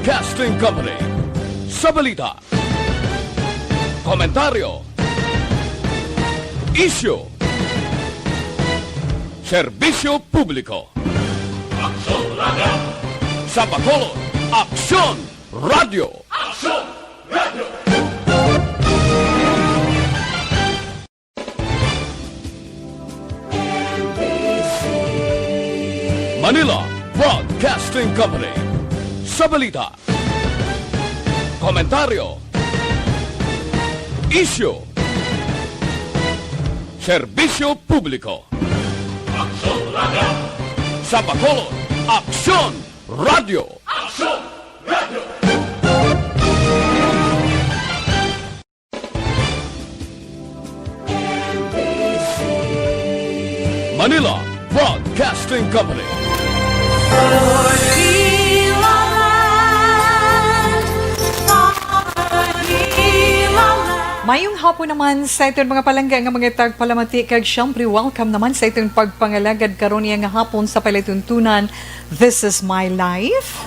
Broadcasting Company. Sa balita, komentaryo, issue, serbisyo publiko. Aksyon Radio! Sa Bacolod, Aksyon Radio! Aksyon Radio! Manila Broadcasting Company. Sa balita, komentaryo, issue, serbisyo publiko. Aksyon Radio! Sa Bacolod, Aksyon Radio! Aksyon Radio! Manila Broadcasting Company. Mayong hapon naman sa itong mga palangga nga mga tagpalamati kag syempre welcome naman sa itong pagpangalagad karon niya nga hapon sa palatuntunan This is My Life.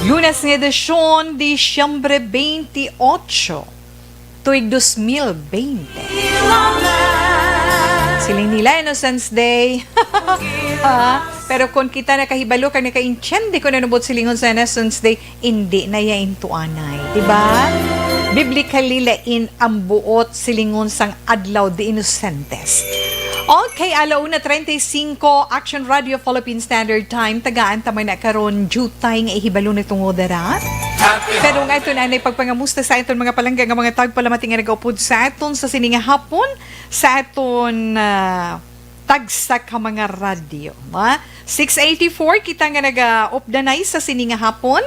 Lunes nga edisyon, Disyembre 28, tuig 2020. Siling nila Innocence Day. Pero kung kita nakahibalo kag naka-intyende ko na nabot silingon sa Innocence Day, hindi na yain tuanay, diba? Biblically lain ang buot silingon sang adlaw de Innocentes. Okay, alauna 35 Action Radio Philippine Standard Time, tagaan tamay na karon jutay nga ihibalo nitong odara. Pero nga ito na pagpangamusta sa iton mga palangga nga mga tagpalamati nga nagaupod sa aton sa sininga hapon sa aton tagsa ka mga radyo. 684 kita nga nag-updanay sa sininga hapon.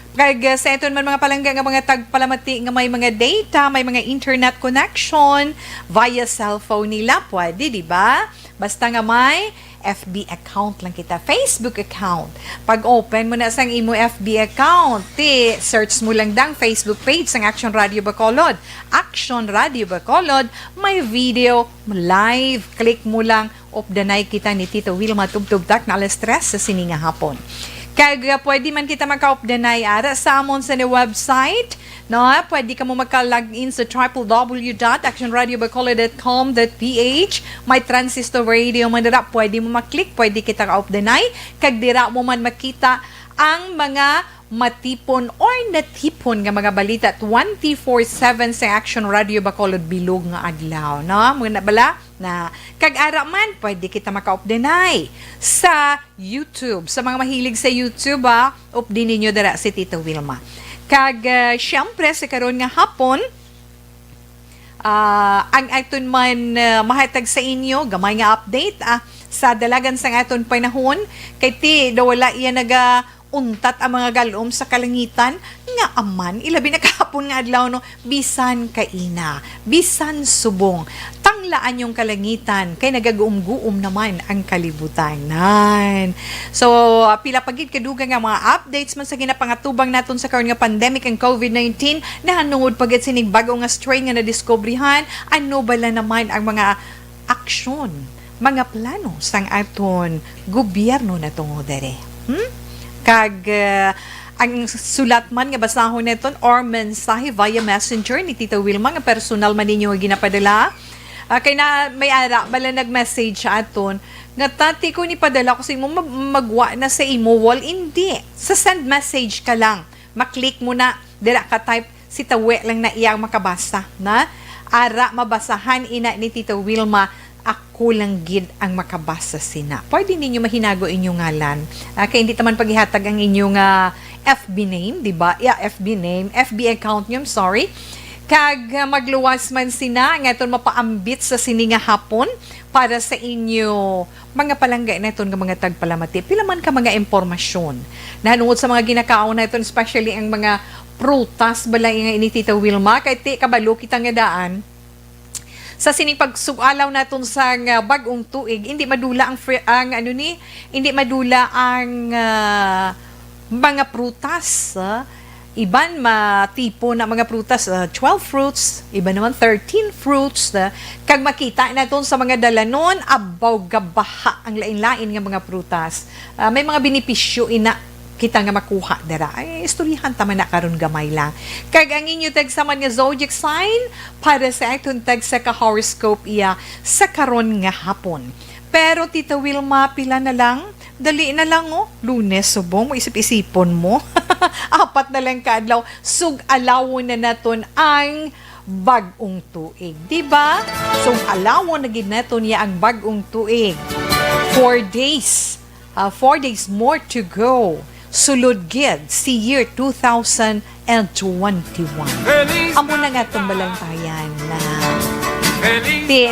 Kag sa iton man mga palangga nga mga tagpalamati nga may mga data, may mga internet connection via cellphone nila, pwede, di ba? Basta nga may FB account lang kita, Facebook account. Pag open mo na sang imo FB account, search mo lang dang Facebook page sang Action Radio Bacolod. Action Radio Bacolod, may video, live, click mo lang, updanay kita ni Tito Wilma Tubtubtak na alas 3 sa sininga hapon. Kaya pwede man kita maka-updanay ara sa amon sa website, no? Pwede ka mo maka-login sa www.actionradiobacolod.com.ph. May transistor radio man dira, pwede mo maklik, pwede kita ka-updanay. Kag dira mo man makita ang mga matipon or natipon nga mga balita 24/7 sa Action Radio Bacolod bilog nga adlaw, no? Mga nabala na kag-ara man pwede kita maka-updanay sa YouTube. Sa mga mahilig sa YouTube, updin ninyo dara si Tito Wilma. Kag syempre sa karon nga hapon, ang aton man mahatag sa inyo gamay nga update sa dalagan sang aton panahon kay ti wala iya untat ang mga galom sa kalangitan nga aman ilabi na kahapon nga adlaw no bisan kaina bisan subong tanglaan yung kalangitan kay nagaguom-guom naman ang kalibutan. So pila pagid kaduga nga mga updates man sa ginapangatubang naton sa karon nga pandemic ang COVID-19 nahanungod pagid sinig bago nga strain nga nadiskubrihan ano bala naman ang mga aksyon mga plano sang aton gobyerno na tungod dere. Kag ang sulat man nga basahon neton or mensahe via messenger ni Tita Wilma nga personal man ninyo nga ginapadala. Kay na may ara bala nag-message sa aton nga tati ko ni padala ko sa imo magwa na sa imo wall hindi sa send message ka lang maklik mo na dira ka type si tawe lang na iyang makabasa na ara mabasahan ina ni Tita Wilma ako lang gid ang makabasa sina. Pwede ninyo mahinago inyong ngalan. Kaya hindi taman paghihatag ang inyong FB name, di ba? Yeah, FB name, FB account nyo, I'm sorry. Kag magluwas man sina, ngayon mapaambit sa sininga hapon para sa inyo mga palangga na ito ng mga tagpalamati. Pila man ka mga impormasyon. Nahanungod sa mga ginakaon na ito, especially ang mga prutas, balay nga ini Tita Wilma, kay ti kabalo kita nga daan, sa sining pagsugalaw naton sa bagong tuig hindi madula ang hindi madula ang mga prutas. Iban matipo na mga prutas, 12 fruits, iba naman 13 fruits. Kag makita naton sa mga dalanon, abaw gabaha ang lain-lain nga mga prutas. May mga benepisyo ina kita nga makuha dara. Ay, istoryahan tama na karon gamay lang. Kag ang inyo tag sa man nga zodiac sign para sa atong tag sa ka-horoscope iya sa karon nga hapon. Pero Tita Wilma, pila na lang? Dali na lang, oh. Lunes, subong mo, isip-isipon mo. 4 na lang kaadlaw. Sug-alawon na naton ang bag-ong tuig. Diba? Sug-alawon na gid naton ya ang bag-ong tuig. 4 days. 4 days more to go. Sulod gid si year 2021. Amo na nga itong balantayan na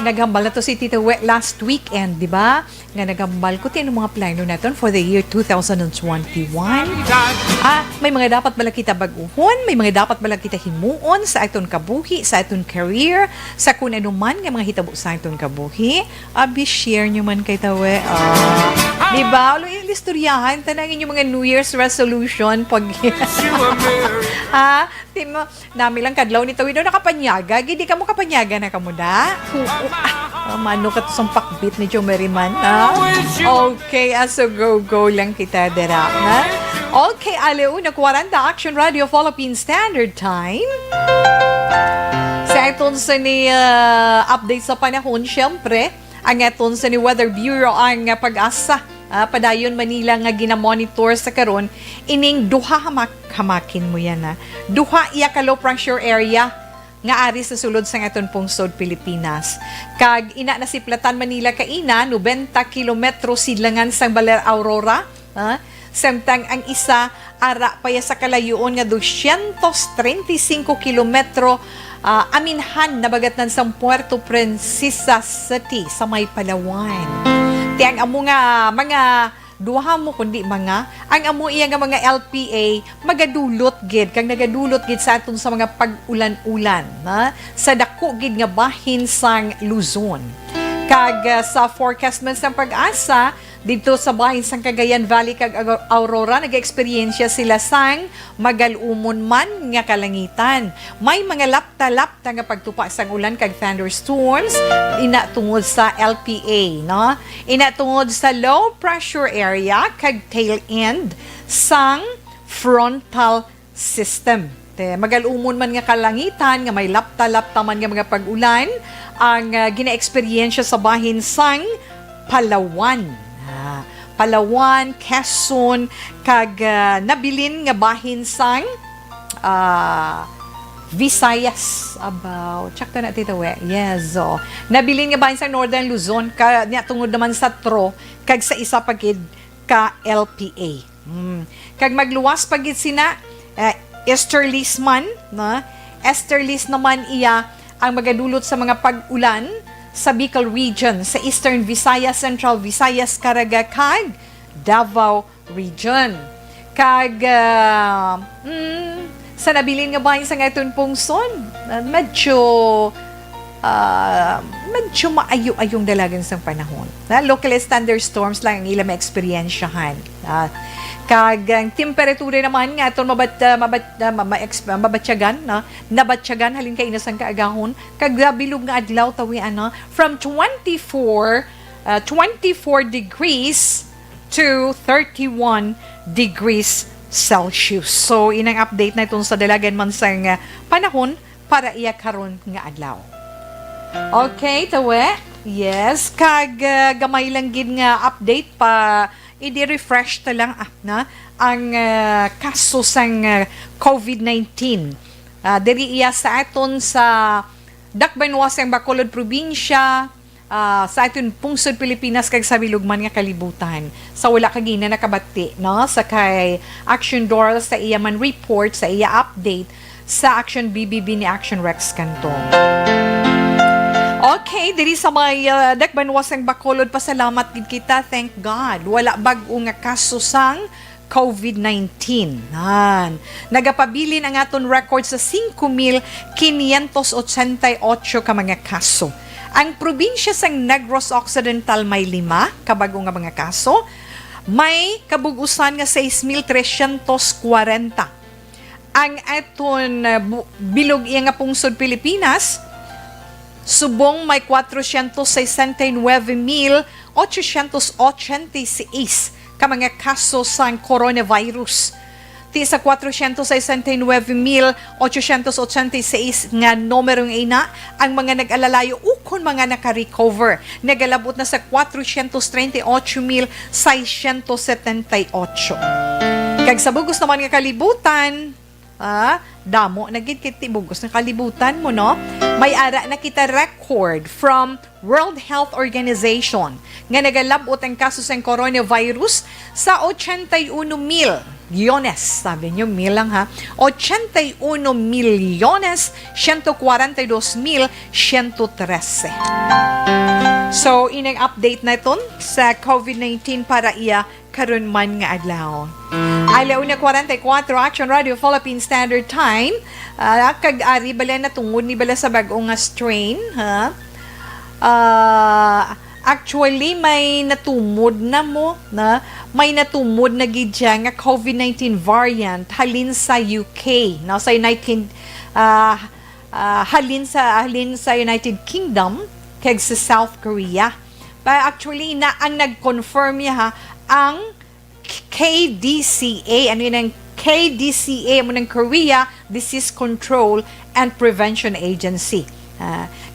naghambal na to si Tita We last weekend, di ba? Nga naghambal ko ang mga plano natin for the year 2021. May mga dapat bala kita baguhon, may mga dapat bala kita himuon sa aton kabuhi, sa aton career, sa kung ano man nga mga hitabo sa aton kabuhi. Abi, share nyo man kay Tawe. Di ba? Istoryahan, tanangin yung mga New Year's resolution pag nami lang kadlaw ni Tawe daw nakapanyaga. Gidi ka mo kapanyaga na kamo da? Mano ka to sa pakbit ni Jo Merriman, ha? Okay, aso go lang kita dera, ha? Okay, alauna 40 Action Radio Philippine Standard Time. Sa itong sa ni update sa panahon, syempre, ang itong sa ni Weather Bureau ang pag-asa. Padayon Manila nga ginamonitor sa karon ining duha hamakin mo yan, ha? Duha iya ka low pressure area nga ari sa sulod sa aton pungsod Pilipinas. Kag ina na si Platan Manila kaina 90 kilometro silangan sang Baler Aurora, samtang ang isa ara pa sa kalayuon nga 235 kilometro aminhan nabagatnan sa Puerto Princesa City sa may Palawan. Tiang amo nga mga duha mo kundi mga ang amo iya nga mga LPA magadulot gid kag nagadulot gid sa aton sa mga pag-ulan-ulan sa dako gid nga bahin sang Luzon. Kag sa forecast man sa pag-asa dito sa bahin sang Cagayan Valley kag Aurora nag-eksperyensya sila sang magalumon man nga kalangitan. May mga lapta-lapta nga pagtupa sang ulan kag thunderstorms ina tungod sa LPA, no? Ina tungod sa low pressure area kag tail end sang frontal system. Magalumon man nga kalangitan nga may lapta-lapta man nga mga pag-ulan ang gina-eksperyensya sa bahin sang Palawan. Palawan, Quezon, kag nabilin nga bahin sang Visayas. Check to na Tita We. Yes, nabilin nga bahin sang Northern Luzon, tungod naman sa TRO, kag sa isa pagid ka LPA. Kag magluwas pagid sina easterlies man, no? Easterlies naman iya ang magadulot sa mga pag-ulan sa Bicol region, sa Eastern Visayas, Central Visayas, Caraga, kag Davao region. Kag sa nabilin nga bahin sa ngayon pungson, medyo maayo-ayong dalagan sa panahon. Local thunderstorms lang ang ilang ma-eksperyensyahan. Kag ang temperatura naman nga itong mabatsyagan, halin kayo na sang kaagahon, kag bilog nga adlaw tawi from 24 degrees to 31 degrees Celsius. So, inang update na itong sa dalagan man sang panahon para iya karon nga adlaw. Okay, tawe? Yes, kag gamay lang gid nga update pa i-refresh ta lang ang kaso sang COVID-19. Diri iya sa aton sa Dakbanwasang Bacolod probinsya, sa aton pungsod Pilipinas kag sa bilugman nga kalibutan. Sa wala kagina nakabati, no? Sa kay Action Doral sa iya man report, sa iya update sa Action BBB ni Action Rex Cantong. Okay, diri sa may Dakbanwasang Bacolod, pasalamat gid kita, thank God. Wala bag-o nga kaso sang COVID-19. Nagapabilin ang aton record sa 5,588 ka mga kaso. Ang probinsya sang Negros Occidental may 5 kabago nga mga kaso. May kabugusan nga 6,340. Ang aton bilog iya nga pungsod Pilipinas, subong may 469,886 ka mga kaso sa coronavirus. Ti sa 469,886 nga numerong ina ang mga nag-alalayo ukon mga naka-recover. Nagalabot na sa 438,678. Kag sa bugos naman nga kalibutan, damo nagit kiti bugos na kalibutan mo, no? May ara na kita record from World Health Organization nga nagalabot ang kaso sa coronavirus sa 81,000,000. Sabi nyo, mil lang ha. 81,142,113. So, inang update na ito sa COVID-19 para iya karon man nga adlaw. Alaw na 44 Action Radio Philippine Standard Time. Kag-ari bala na tungod ni bala sa bag-o nga strain, ha? Actually, may natumod na mo, na may natumod na gidya nga COVID-19 variant halin sa UK, na sa halin sa United Kingdom kag sa South Korea. Actually, na ang nag-confirm niya ha, ang KDCA, ano yun ang KDCA mo ng Korea Disease Control and Prevention Agency.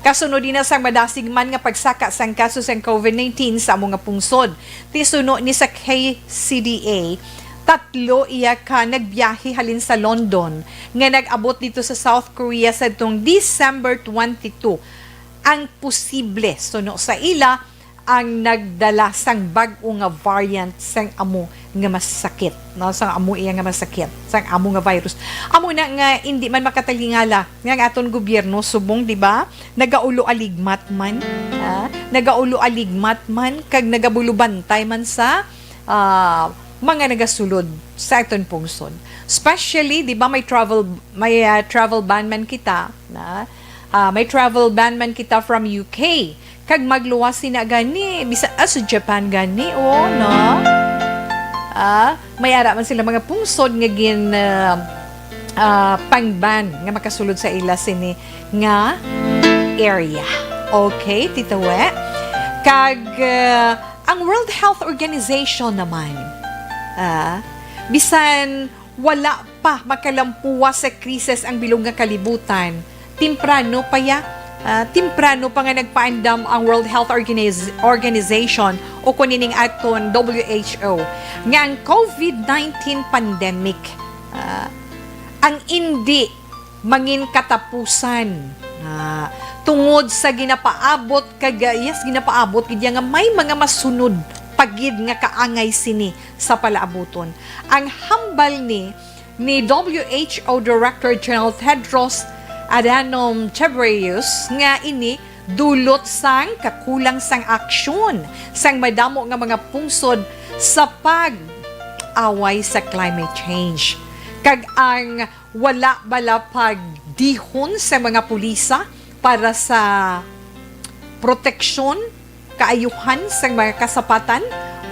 Kasunod din na sa madasig man nga pagsaka sang kaso sang COVID-19 sa among nga pungsod. Tisuno ni sa KCDA, 3 iya ka nagbiyahe halin sa London nga nag-abot dito sa South Korea sa itong December 22. Ang posible suno sa ila ang nagdala sang bag-o nga variant sang amo nga masakit, no? Sang amo iya nga masakit, sang amo nga virus. Amo na nga hindi man makatalingala nga aton gobyerno subong, di ba? Nagaulo aligmat man, nagaulo aligmat man kag nagabulubantay man sa mga nagasulod sa aton pungsod. Especially, di ba, may travel ban man kita, na may travel ban man kita from UK. Kag magluwas na gani bisa sa Japan gani, no? May ara man sila mga pungsod nga gin pangban nga makasulod sa ila sini nga area. Okay, Tita We? Kag ang World Health Organization naman, bisan wala pa makalampuwa sa krisis ang bilog nga kalibutan, temprano pa nga nagpaandam ang World Health Organization o kunining aton WHO nga ang COVID-19 pandemic ang hindi mangin katapusan tungod sa ginapaabot gidya nga may mga masunod pagid nga kaangay sini sa palaabuton. Ang hambal ni WHO Director General Tedros Adhanom Ghebreyesus nga ini dulot sang kakulang sang aksyon sang madamo nga mga pungsod sa pag-away sa climate change. Kag ang wala bala pagdihon sa mga pulisa para sa proteksyon, kaayuhan sa mga kasapatan,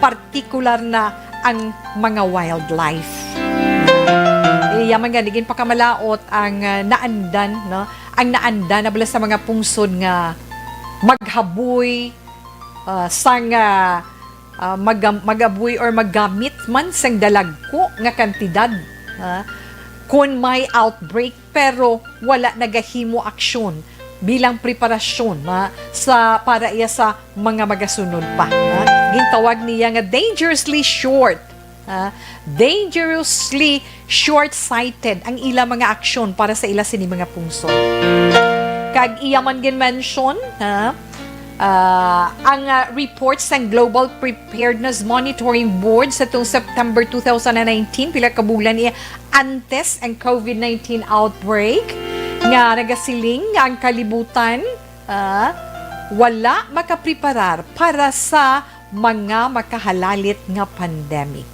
partikular na ang mga wildlife. Yaman nga, digin pakamalaot ang naandan, no? Ang naandan na bala sa mga pungsod nga maghaboy, magaboy or maggamit man sang dalagko nga kantidad. Kung may outbreak pero wala nagahimo aksyon bilang preparasyon para iya sa mga magasunod pa. Gintawag niya nga dangerously short-sighted ang ila mga aksyon para sa ila sini mga pungsod. Kag iya man gin-mention ang reports ng Global Preparedness Monitoring Board sa itong September 2019, pila kabulan niya antes ang COVID-19 outbreak nga nagasiling ang kalibutan wala makapreparar para sa mga makahalalit nga pandemic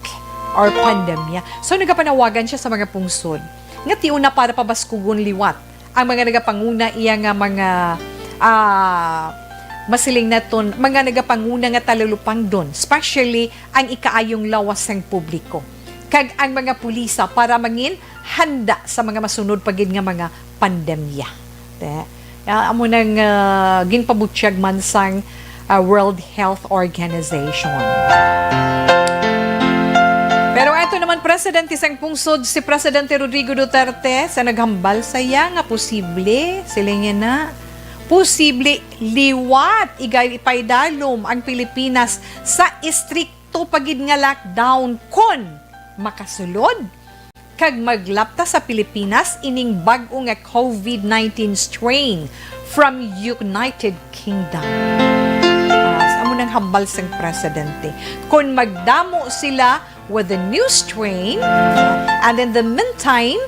or pandemya. So nagapanawagan siya sa mga pungsod nga tiuna para pabaskugon liwat ang mga nagapanguna iya nga mga masiling naton mga nagapanguna nga talulupang doon, especially ang ikaayong lawas ng publiko kag ang mga pulisa para mangin handa sa mga masunod pagid nga mga pandemya. Amo nang ginpabutyag man sang World Health Organization. naman Presidente sang pungsod si Presidente Rodrigo Duterte sa naghambal saya nga posible sila nga na posible liwat igay ipaydalom ang Pilipinas sa istrikto pagid nga lockdown kon makasulod kag maglapta sa Pilipinas ining bag-o nga COVID-19 strain from United Kingdom. Amo nang hambal sang presidente. Kung magdamo sila with the new strain, and in the meantime,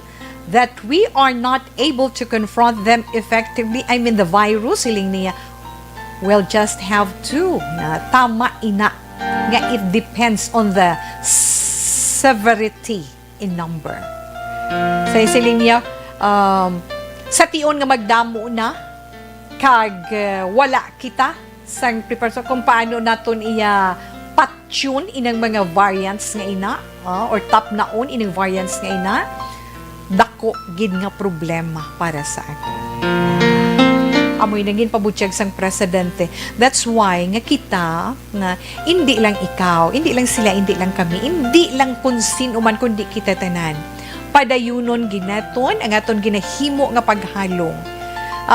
that we are not able to confront them effectively, I mean the virus, siling niya, we'll just have to tama ina nga it depends on the severity in number. Sa siling niya, sa tion nga magdamo na, kag wala kita sang preparation kung paano naton iya patune inang mga variants nga ina or top naon inang variants nga ina dako gid nga problema para sa aton. Amoy naging pabutyag sang presidente. That's why nga kita na hindi lang ikaw, hindi lang sila, hindi lang kami, hindi lang kung sino man kundi kita tanan. Padayunon ginaton ang aton ginahimo nga paghalong.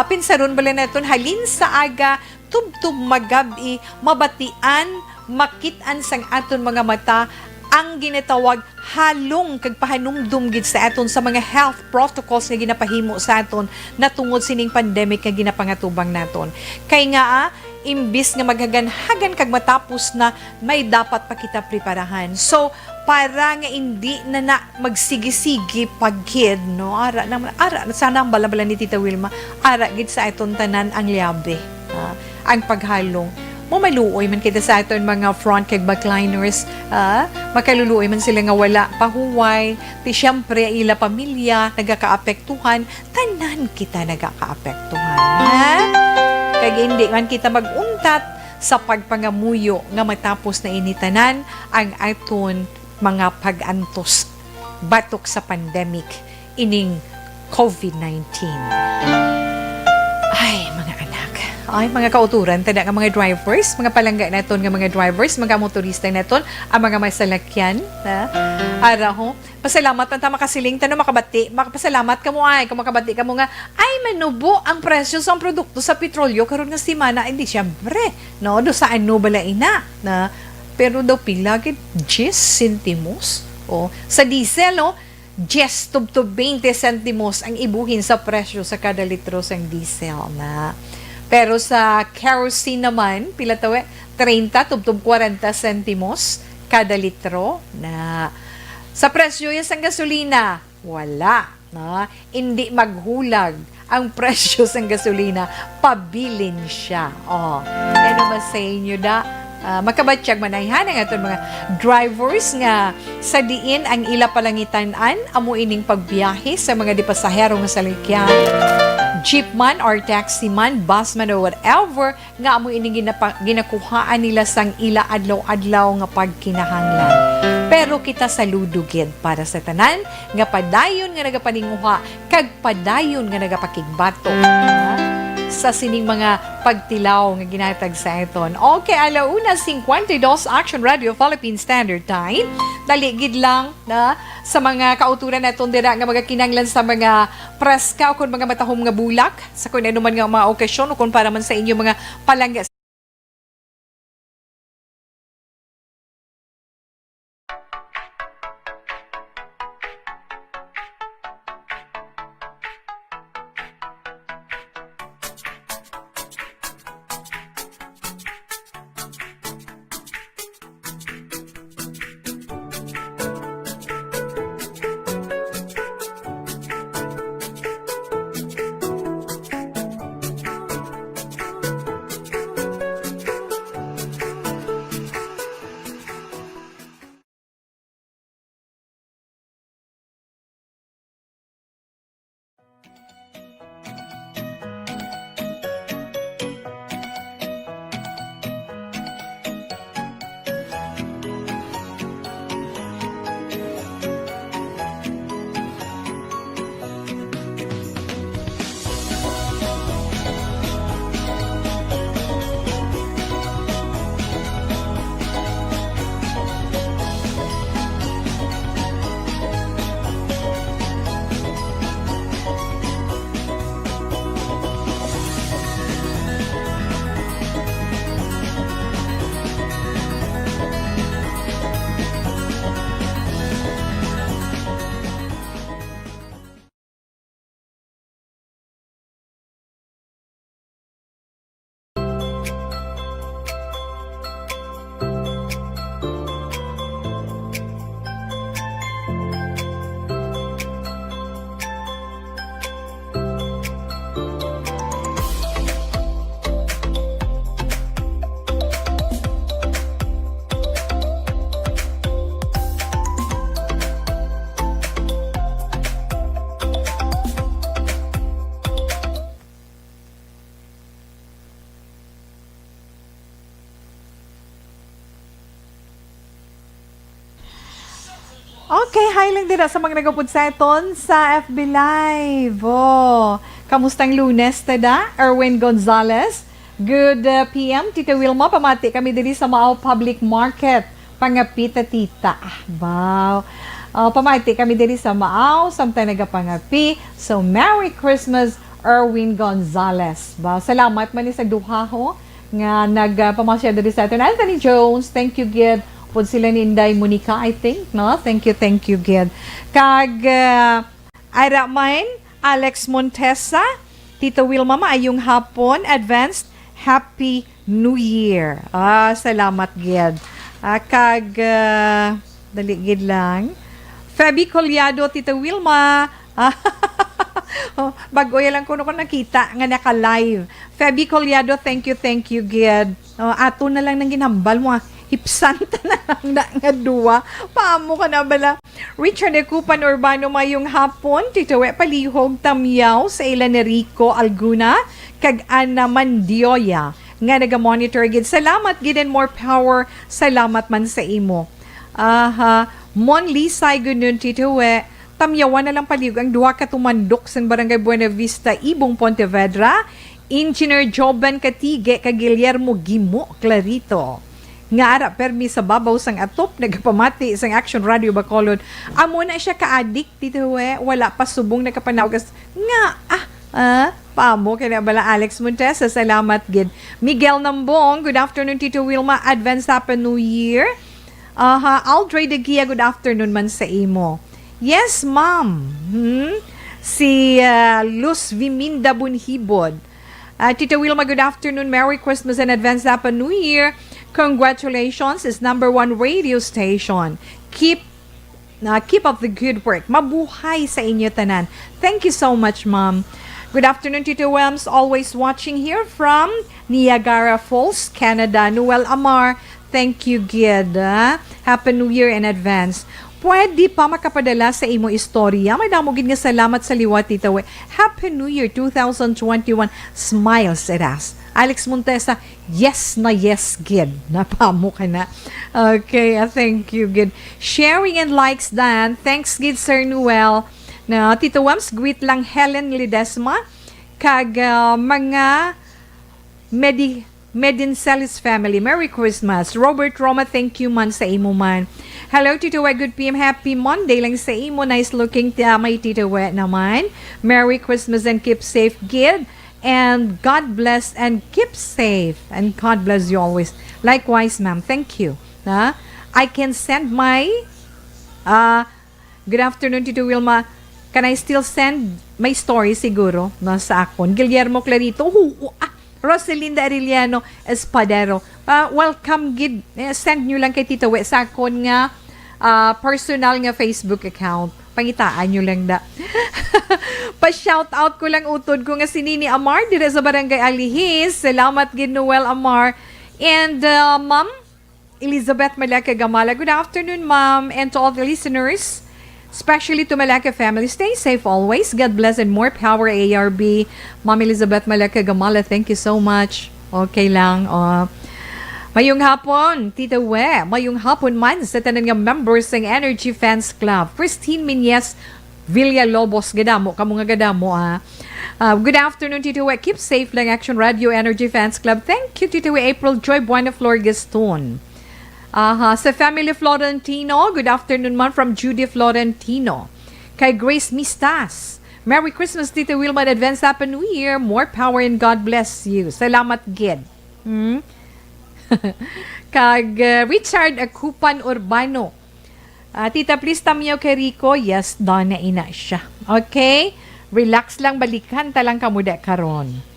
Pinsaron bala naton halin sa aga tubtub magabi mabatian makitan sang aton mga mata ang ginatawag halong kag pahanumdum gid sa aton sa mga health protocols nga ginapahimo sa aton natungod sining pandemic nga ginapangatubang naton. Kay nga imbis nga maghagan-hagan kag matapos na may dapat pa kita preparahan. So para nga hindi na magsigi-sigi pagkid no ara sana ang bala ni Tita Wilma ara gid sa aton tanan ang liabe ang paghalong mo maluoy man kita sa aton mga front kag backliners makaluluoy man sila nga wala pahuway ti syempre ila pamilya nagakaapektuhan tanan kita nagakaapektuhan kag hindi man kita maguntat sa pagpangamuyo nga matapos na initanan ang aton mga pag-antos batok sa pandemic ining COVID-19. Ay, mga kauturan, tada nga mga drivers, mga palangga naton nga mga drivers, mga motorista naton, ang mga may salakyan, araho. Pasalamat man ta makasiling tanong makabati, makapasalamat ka mo ay, kung makabati ka mo nga, ay manubo ang presyo sa produkto sa petrolyo karon nga simana, hindi syempre, no, do sa ano bala ina, na, pero daw pila gid 10 centimos, o, sa diesel, no, 10 to 20 centimos ang ibuhin sa presyo sa kada litro sang diesel na. Pero sa kerosene naman, pila tawe, 30 to 40 centimos kada litro na. Sa presyo yan sa gasolina, wala. Na, hindi maghulag ang presyo sa gasolina, pabilin siya. Ano ba sa inyo da? Makabatsyag manayhan ang aton mga drivers nga sa diin ang ila palangitanan amo ining pagbiyahe sa mga dipasahero nga salikyan. Jeep man or taxi man, bus man or whatever, nga amo ining ginakuhaan nila sang ila adlaw-adlaw nga pagkinahanglan. Pero kita saludo gid para sa tanan nga padayon nga nagapaninguha kag padayon nga nagapakigbato sa sining mga pagtilaw nga ginatag sa iton. Okay, 1:52 Action Radio Philippine Standard Time. Daligid lang na sa mga kauturan naton dira nga mga kinanglan sa mga preska o kung mga matahom nga bulak sa kung ano man nga mga okasyon o kung para man sa inyo mga palangga. Hi lang din sa mga nagapod sa iton sa FB Live. Oh, kamustang Lunes tada? Erwin Gonzalez. Good PM, Tita Wilma. Pamati kami diri sa Maaw Public Market. Pangapita, tita. Wow. Pamati kami diri sa Maaw. Samtang nagapangapi. So, Merry Christmas, Erwin Gonzalez. Wow. Salamat man sa duha ho nga nagpamasya diri sa atin. Anthony Jones, thank you, Gid. Pud sila ni Inday Monica, I think, no? Thank you, Gid. Kag, Ira Main, Alex Montesa, Tito Wilma, maayong hapon, advanced Happy New Year. Salamat, Gid. Kag, dali, Gid lang. Fabi Collado, Tito Wilma, bago yan lang ko nakita nga naka-live. Fabi Collado, thank you, Gid. Ato na lang nang ginambal mo, Ipsanta na lang na nga duwa. Paamo ka na bala? Richard Ecupan Urbano mayong hapon. Tito Palihog Tamyaw sa ilan ni Rico Alguna. Kag Ana Mandioya. Nga naga-monitor gid. Salamat gid and more power. Salamat man sa imo. Mon Lisay ganun Tito Tamyawan na lang palihog ang duwa ka tumandok sa Barangay Buena Vista, Ibong Pontevedra. Engineer Joban Katige kag Guillermo Gimo Clarito. Nga ara permi sa babaw sang atop nagapamati sang Action Radio Bacolod. Amo na siya ka-addict dito wala pa subong nakapanawgas nga paamo kaya bala Alex Montesa, salamat gid. Miguel Nambong, good afternoon Tito Wilma, advance Happy New Year. Aldray de Gia, good afternoon man sa imo. Yes ma'am. Si Luz Viminda Bunhibod. Tito Wilma, good afternoon, Merry Christmas and advance Happy New Year. Congratulations, is #1 radio station. Keep up the good work. Mabuhay sa inyo tanan. Thank you so much, Ma'am. Good afternoon, Tito Wilms. Always watching here from Niagara Falls, Canada. Noel Amar, thank you, Gid. Happy New Year in advance. Pwede pa makapadala sa imo istorya. May damogin nga salamat sa liwat, Tito. Happy New Year 2021. Smiles at us. Alex Montesa, yes na yes, Gid. Napamo ka na. Okay, thank you, Gid. Sharing and likes, Dan. Thanks, Gid, Sir Noel. Na Tito Wams, greet lang Helen Lidesma. Kag mga Medincelis family. Merry Christmas. Robert Roma, thank you man sa imo man. Hello, Tito We. Good PM. Happy Monday lang sa imo. Nice looking may Tito We naman. Merry Christmas and keep safe, Gid. And God bless and keep safe. And God bless you always. Likewise, ma'am. Thank you. I can send my... good afternoon, Tito Wilma. Can I still send my story siguro sa akon? Guillermo Clarito. Rosalinda Arellano Espadero. Welcome, Gid. Send nyo lang kay Tito We sa akon nga personal nga Facebook account. Pangitaan nyo lang da. Pa-shoutout ko lang utod ko nga si Nini Amar dire sa Barangay Alihis. Salamat gid Noel Amar. And Ma'am Elizabeth Malacca Gamala. Good afternoon, Ma'am, and to all the listeners, especially to Malacca family. Stay safe always. God bless and more power, ARB. Ma'am Elizabeth Malacca Gamala, thank you so much. Okay lang. Mayong hapon, Tito We. Mayong hapon man sa tanan nga members ng Energy Fans Club. Christine Minyes Villalobos, gadamo. Kamu nga gadamo, good afternoon, Tito We. Keep safe lang, Action Radio Energy Fans Club. Thank you, Tito We. April Joy Buena Flor Gaston. Sa Family Florentino, good afternoon man from Judy Florentino. Kay Grace Mistas. Merry Christmas, Tito Wilma. Advance Happy New Year. More power and God bless you. Salamat, Gid. Kag Richard Akupan Urbano. Tita, please tamiyo kay Rico. Yes, doon na ina siya. Okay? Relax lang, balikan talang kamuda karon.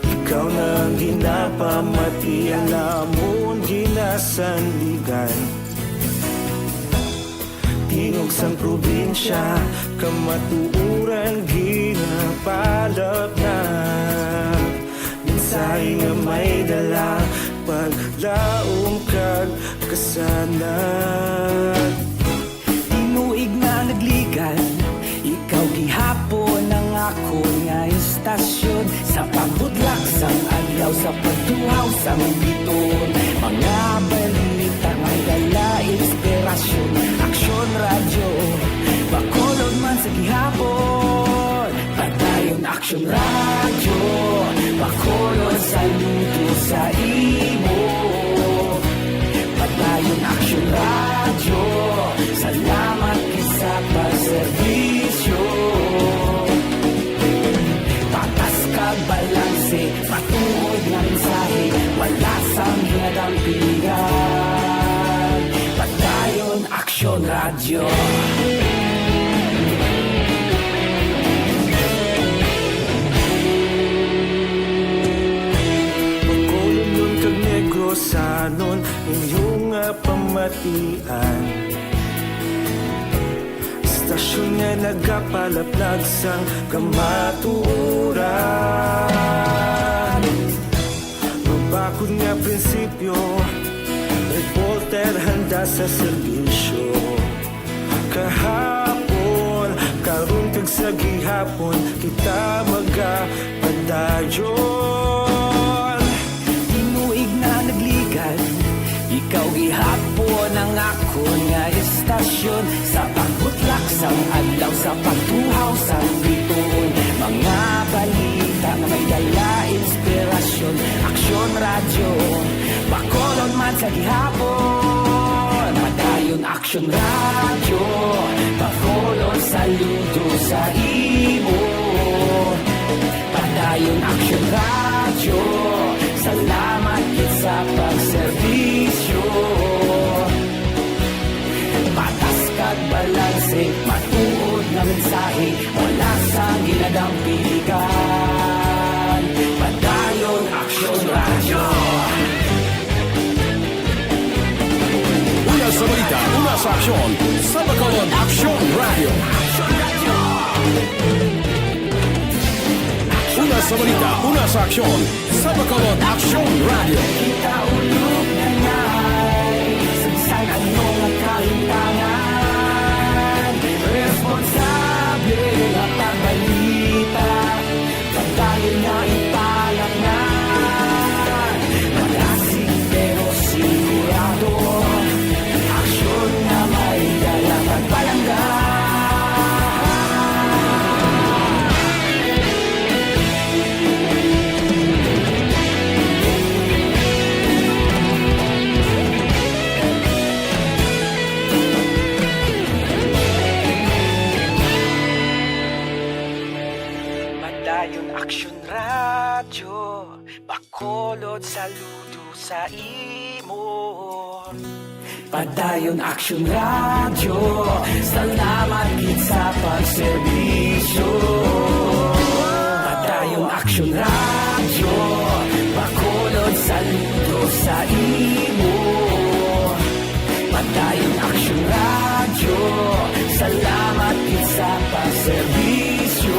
Ikaw nang ginapamati ang lamon ginasandigan. tingog sang probinsya, kamatuuran ginapalap na. Mensahe nga may dala, paglaom kag kasanag. Tinuig nga nagligan, ikaw gihapon ang ako nga istasyon. Sa pagbutlak sang adlaw, sa pagtuhaw sang biton, mga balita may dala inspirasyon. Aksyon radyo, bakolod man sa gihapon. Padayon aksyon radyo, bakolod sa luto sa imo. Padayon aksyon radyo, salamat sa pagserbisyo. Patas kag balanse, patuod nga mensahe, wala sang hinadampigan. Padayon aksyon radyo. Pagkolon nun kag negrosanon, inyong nga pamatian. Istasyon nga nagkapalaplag sang kamaturan. Mabakod nga prinsipyo, reporter handa sa serbisyo. Kahapon, karon kag sa gihapon, kita magapadayon. Tinuig na nagligan, ikaw gihapon ang ako nga istasyon. Sa pagbutlak sang adlaw, sa pagtuhaw sang biton, mga balita na may dala inspirasyon. Aksyon radyo, bakolon man sa gihapon. Padayon aksyon radyo, bakolon saludo sa imo. Padayon aksyon radyo, salamat kit sa pagserbisyo. Patas kag balanse, matuod na mensahe, wala sang ginadampigan. Padayon aksyon radyo. Una sa balita, una sa aksyon, sa Bacolod Aksyon Radio. Una sa balita, una sa aksyon, sa Bacolod Aksyon Radio. Kita ulog na ngay, sansan anong nagkahintangan. Responsable at pagbalita, pagdayon na ipalak na. Malasig pero sigurado, aksyon na may dala pagpalangga. Padayon aksyon radyo, bakolod saludo sa imo. Padayon aksyon radyo, salamat kit sa pagserbisyo. Padayon aksyon radyo, bakolod saludo sa imo. Padayon aksyon radyo, salamat kit sa pagserbisyo.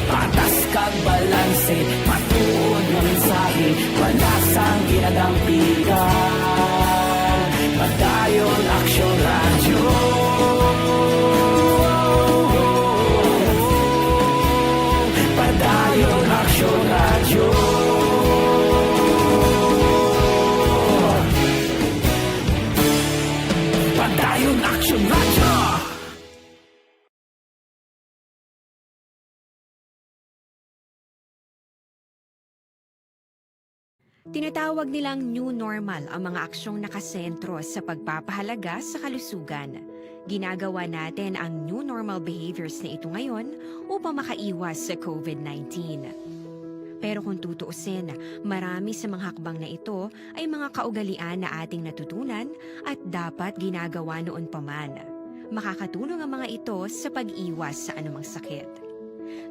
Patas kag balanse, matuod na mensahe, wala sang ginadampigan. Padayon aksyon radyo. Padayon aksyon radyo. Padayon aksyon radyo. Tinatawag nilang new normal ang mga aksyong nakasentro sa pagpapahalaga sa kalusugan. Ginagawa natin ang new normal behaviors na ito ngayon upang makaiwas sa COVID-19. Pero kung tutuusin, marami sa mga hakbang na ito ay mga kaugalian na ating natutunan at dapat ginagawa noon pa man. Makakatulong ang mga ito sa pag-iwas sa anumang sakit.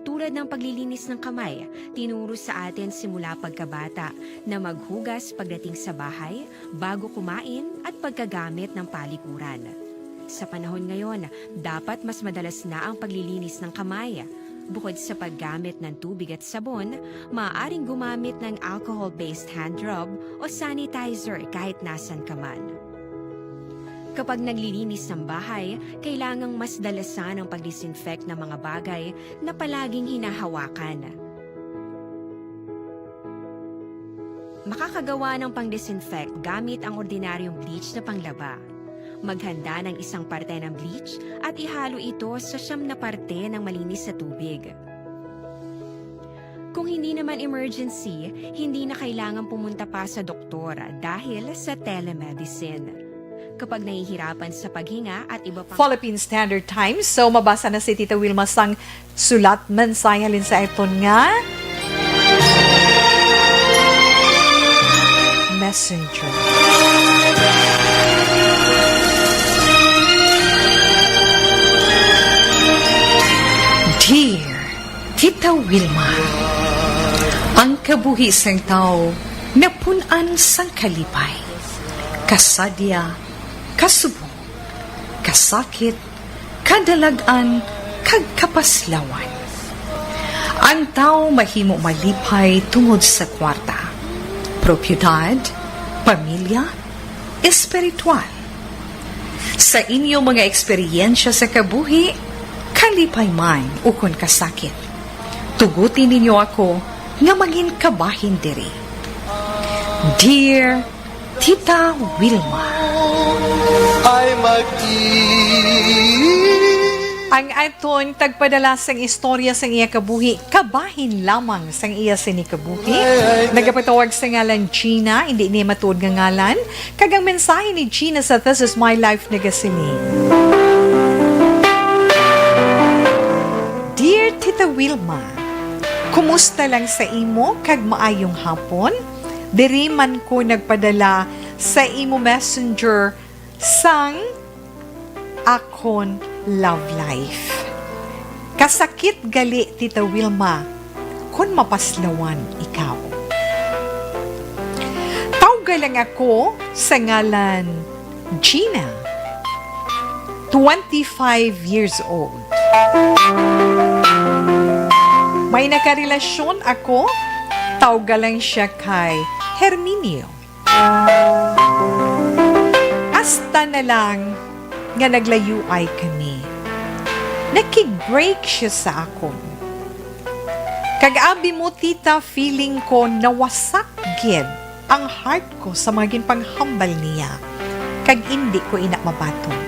Tulad ng paglilinis ng kamay, tinuro sa atin simula pagkabata na maghugas pagdating sa bahay, bago kumain at pagkagamit ng palikuran. Sa panahon ngayon, dapat mas madalas na ang paglilinis ng kamay. Bukod sa paggamit ng tubig at sabon, maaaring gumamit ng alcohol-based hand rub o sanitizer kahit nasan ka man. Kapag naglilinis ng bahay, kailangang mas dalasan ang pag-disinfect ng mga bagay na palaging hinahawakan. Makakagawa ng pang-disinfect gamit ang ordinaryong bleach na panglaba. Maghanda ng isang parte ng bleach at ihalo ito sa 9 na parte ng malinis na tubig. Kung hindi naman emergency, hindi na kailangan pumunta pa sa doktor dahil sa telemedicine. Kapag nahihirapan sa paghinga at iba pang... Philippine Standard Time. So, mabasa na si Tita Wilma sang sulat mensahe sa iton nga Messenger. Dear Tita Wilma, ang kabuhi sang tao napunan sang kalipay, kasadya, kasubong, kasakit, kadalagan, kag kapaslawan. Ang tao mahimo malipay tungod sa kwarta, propiedad, pamilya, espiritual. Sa inyong mga eksperyensya sa kabuhi, kalipay man ukon kasakit, tugutin ninyo ako nga maging kabahin diri. Dear Tita Wilma, ay Ang aton tagpadala sang istorya sang iya kabuhi, kabahin lamang sang iya sinikabuhi. Nagapatawag sa ngalan Gina, hindi niya matuod nga ngalan. Kagang mensahe ni Gina sa This Is My Life nagasini. Dear Tita Wilma, kumusta lang sa imo kag maayong hapon? Diri man ko nagpadala sa imo messenger sang akon love life. Kasakit gali, Tita Wilma, kung mapaslawan ikaw. Tawga lang ako sa ngalan Gina, 25 years old. May nakarelasyon ako, tawga lang siya kay Herminio. Hasta na lang nga naglayo ay kami. Nakig-break siya sa akon. Kag-abi mo, tita, feeling ko nawasak gid ang heart ko sa mga ginpanghambal niya. Kag hindi ko ina mabatong.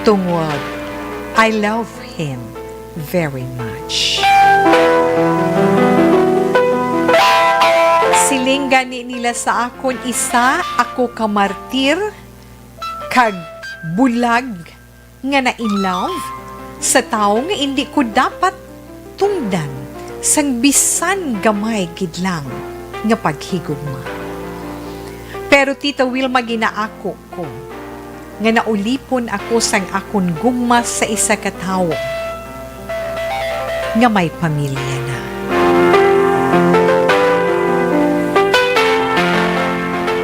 Tungod, I love him very much. Siling gani nila sa akon isa, ako kamartir, kag bulag nga na in love sa tao nga hindi ko dapat tungdan sang bisan gamay gidlang nga paghigugma. Pero Tita Wilma, ginaako ko nga naulipon ako sang akon gugma sa isa ka tawo nga may pamilya na.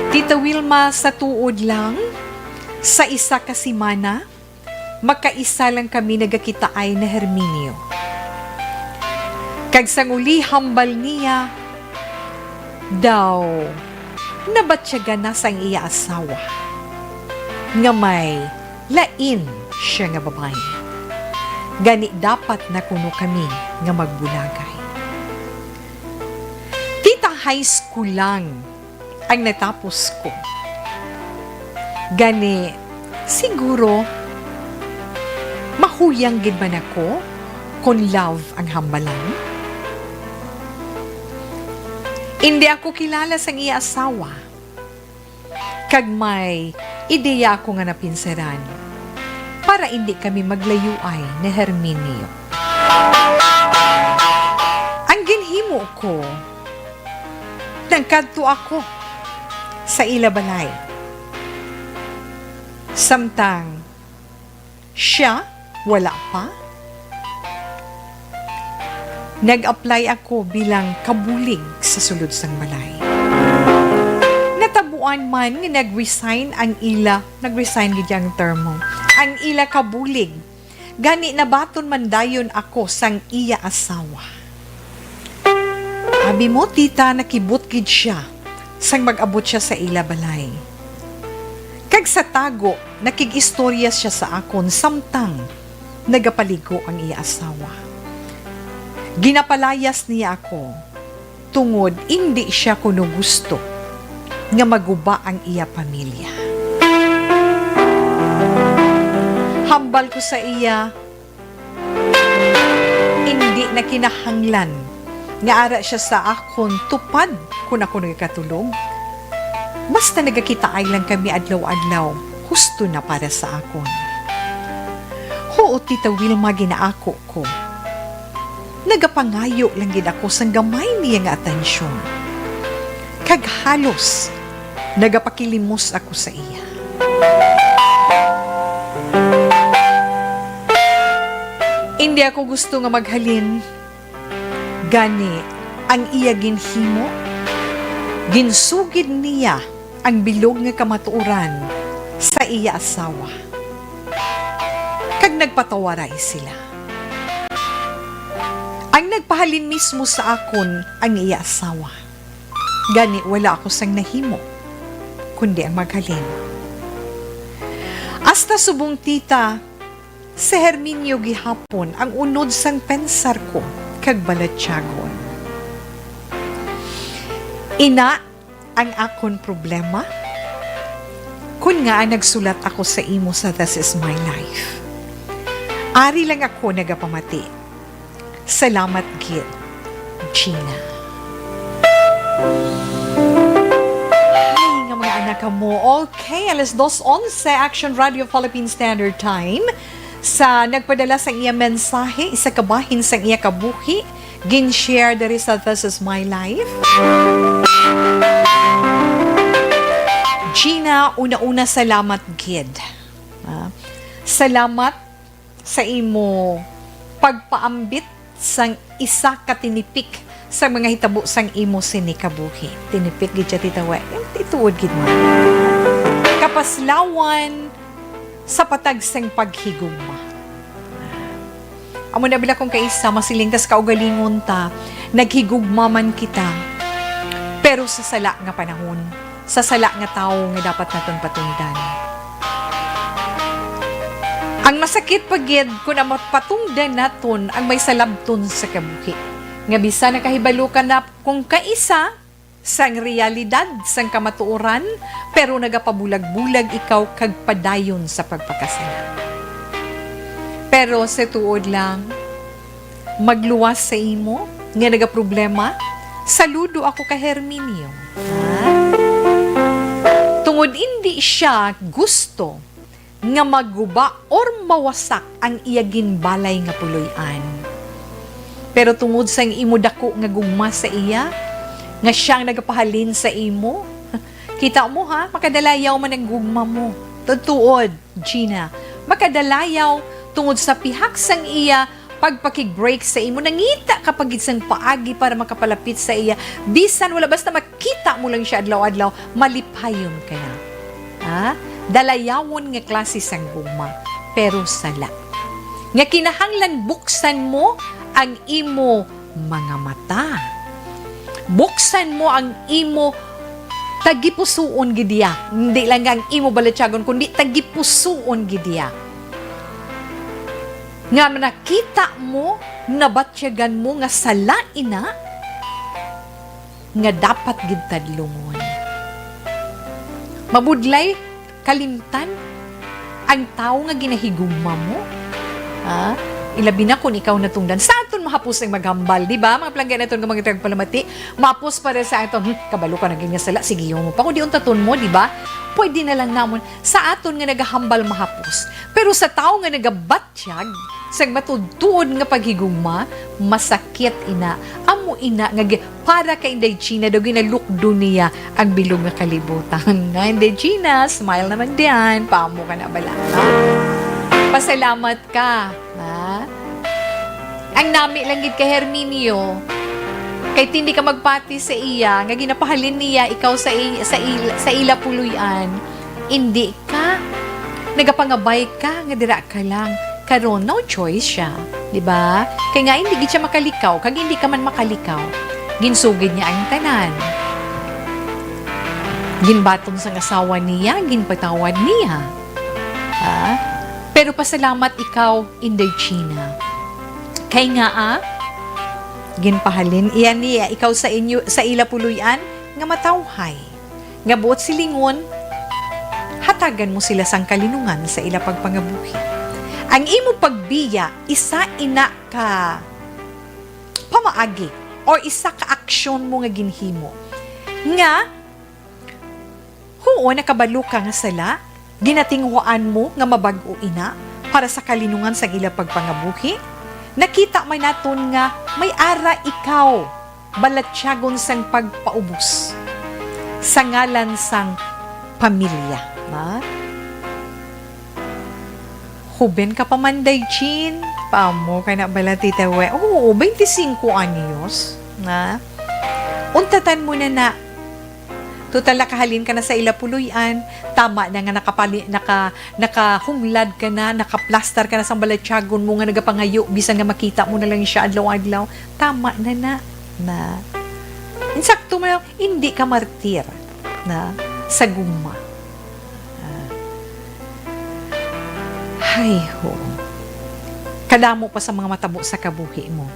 Tita Wilma, sa tuod lang, sa isa ka simana, makaisa lang kami nagakitaay na Herminio. Kag sang uli hambal niya, daw, nabatyaga na sang iya asawa. Nga may lain siya nga babae. Gani dapat na kuno kami nga magbulagay. Tita, high school lang ang natapos ko. Gani, siguro, mahuyang gid man ako kung love ang hambalan. Hindi ako kilala sang iya asawa. Kag may ideya ako nga napinsaran para hindi kami maglayuay ni Herminio. Ang ginhimo ko, nagkadto ako sa ilabalay. Samtang siya wala pa. Nag-apply ako bilang kabulig sa sulod sang balay. Natabuan man nga nag-resign ang ila, nag-resign gid ang termo. Ang ila kabulig. Gani nabaton man dayon ako sang iya asawa. Abi mo tita nakibot gid siya sang mag-abot siya sa ila balay. Kag sa tago, nakig-istorya siya sa akon samtang nagapaligo ang iya asawa. Ginapalayas niya ako tungod hindi siya kuno gusto nga maguba ang iya pamilya. Hambal ko sa iya, hindi na kinahanglan nga ara siya sa akon tupad kung ako nagkatulog. Basta nagakita ay lang kami adlaw-adlaw, husto na para sa akon. Oo, Tita Wilma, ginaako ko. Nagapangayo lang gid ako sang gamay niya nga atensyon. Kag halos, nagapakilimos ako sa iya. Hindi ako gusto nga maghalin. Gani, ang iya ginhimo, ginsugid niya ang bilog nga kamatuoran sa iya asawa. Kag nagpatawaray sila. Ang nagpahalin mismo sa akon ang iya asawa. Gani, wala ako sang nahimo, kundi ang maghalin. Hasta subong tita, sa Herminio gihapon ang unod sang pensar ko kag balatyagon. Ina ang akon problema? Kun nga nagsulat ako sa imo sa This Is My Life. Ari lang ako nagapamati. Salamat gid, Gina. Ay, nga mga anak mo. Okay, alas 2:11 Action Radio Philippine Standard Time. Sa nagpadala sa iya mensahe, isa kabahin sa iya kabuhi, gin-share diri sa This Is My Life. Gina, una-una salamat gid. Salamat sa imo pagpaambit sang isa ka tinipik sa mga hitabo sang imo sini kabuhi. Tinipik gid siya titawa. Ituod gid mo. Kapaslawan sa patag sang paghigugma. Amo na bila kong kaisa, masilingkas kaugalingon ta, naghigugma man kita, pero sa sala nga panahon, sa sala nga tao nga dapat naton patundan. Ang masakit pagid kung na mapatungdan naton ang may salabton sa kabuhi. Nga bisa nakahibalukan na kung kaisa sang realidad sang kamatuoran, pero nagapabulag-bulag ikaw kag padayon sa pagpakasala. Pero sa tuod lang, magluwas sa imo, nga nagaproblema, saludo ako ka Herminio. Tungod hindi siya gusto nga maguba or mawasak ang iyagin balay nga puloy-an. Pero tungod sa imo dako nga gugma sa iya, nga siyang nagapahalin sa imo, kita mo ha, makadalayaw man ang gugma mo. Tutuod, Gina, makadalayaw tungod sa pihak sang iya pagpakig-break sa imo, nangita kapag isang paagi para makapalapit sa iya, bisan wala basta makita mo lang siya adlaw-adlaw, malipayon ka na. Dalayawon nga klase sang gugma, pero sala. Nga kinahanglan buksan mo ang imo mga mata. Buksan mo ang imo tagipusuon gidiya. Hindi lang ang imo balatyagon, kundi tagipusuon gidiya. Nga nakita mo, nabatyagan mo nga sala ina, nga dapat gid tadlungon. Mabudlay, kalimtan, ang tao nga ginahigugma mo. Ilabi na kung ikaw natungdan. Sa aton mahapos ang maghambal, di ba? Mga planggan naton nga mga tagpalamati, mapos para sa aton, kabalo ka na ganyan sala, sige mo pa. Kung di untaton mo, di ba? Pwede na lang namon sa aton nga nagahambal mahapos. Pero sa tao nga nagabatsyag, sa matudtuod nga paghigugma, masakit ina. Amo ina, nga para kay Inday Gina, daw ginalukdo niya ang bilog nga kalibutan. Nga Inday Gina, smile naman diyan, paamo ka na bala. Pasalamat ka, ha? Ang nami lang gid kay Herminio, kay hindi ka magpati sa iya, nga ginapahalin niya ikaw sa ila puluyan, hindi ka, nagapangabay ka, nga dira ka lang. Karon, no choice siya. Diba? Kaya nga, hindi gid siya makalikaw, kag hindi ka man makalikaw. Ginsugid niya ang tanan. Ginbaton sa asawa niya, ginpatawad niya. Ha? Pero pasalamat ikaw, Inday China. Kaya nga, ginpahalin iyan niya, ikaw sa ila puluyan, nga matawhay. Nga buot silingon, hatagan mo sila sang kalinungan sa ila pagpangabuhi. Ang imo pagbiya, isa ina ka pamaagi or isa ka aksyon mo nga ginhimo. Nga, nakabalo ka nga sala, ginatinghuan mo nga mabag-o ina para sa kalinungan sa ila pagpangabuhi. Nakita may naton nga may ara ikaw, balatyagon sang pagpaubos sa ngalan sang pamilya. Ma? Huben ka pa man, Chin. Paamo ka na bala, Tita We? Oo, 25 anyos. Na? Untatan mo na. Total nakahalin ka na sa ila puluyan. Tama na nga nakahunglad ka na, nakaplastar ka na sa balatyagon mo nga nagapangayo. Bisan nga makita mo na lang siya adlaw-adlaw. Tama na. Insakto mo, hindi ka martir na sa guma. Ay, ho. Kadamo pa sa mga matabo sa kabuhi mo.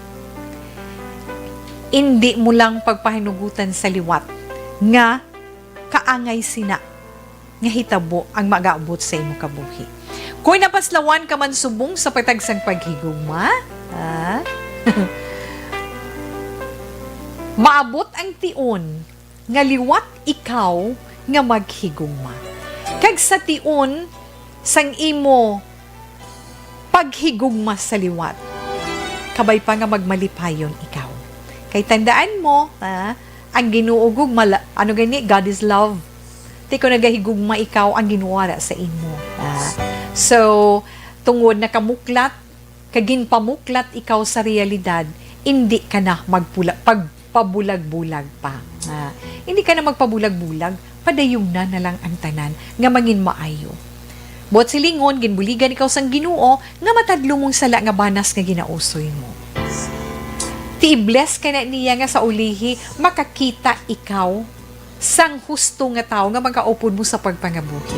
Hindi mo lang pagpahinugutan sa liwat nga kaangay sina nga hitabo ang mag-aabot sa imo kabuhi. Kung napaslawan ka man subong sa patagsang paghigugma, maabot ang tion nga liwat ikaw nga maghigugma. Kag sa tion sang imo paghigugma sa liwat, kabay pa nga magmalipayon ikaw. Kay tandaan mo, ang ginuugog, God is love. Di ko nagahigugma ikaw ang ginuwara sa imo. So, tungod na kamuklat, kaginpamuklat ikaw sa realidad, hindi ka na pagpabulag-bulag pa. Hindi ka na magpabulag-bulag, padayong na lang ang tanan, nga mangin maayo. Buot silingon, ginbuligan ikaw sang Ginoo nga matadlo mong sala nga banas nga ginausoy mo. Ti-bless ka na niya nga sa ulihi, makakita ikaw sang husto nga tao nga magkaupod mo sa pagpangabuhi.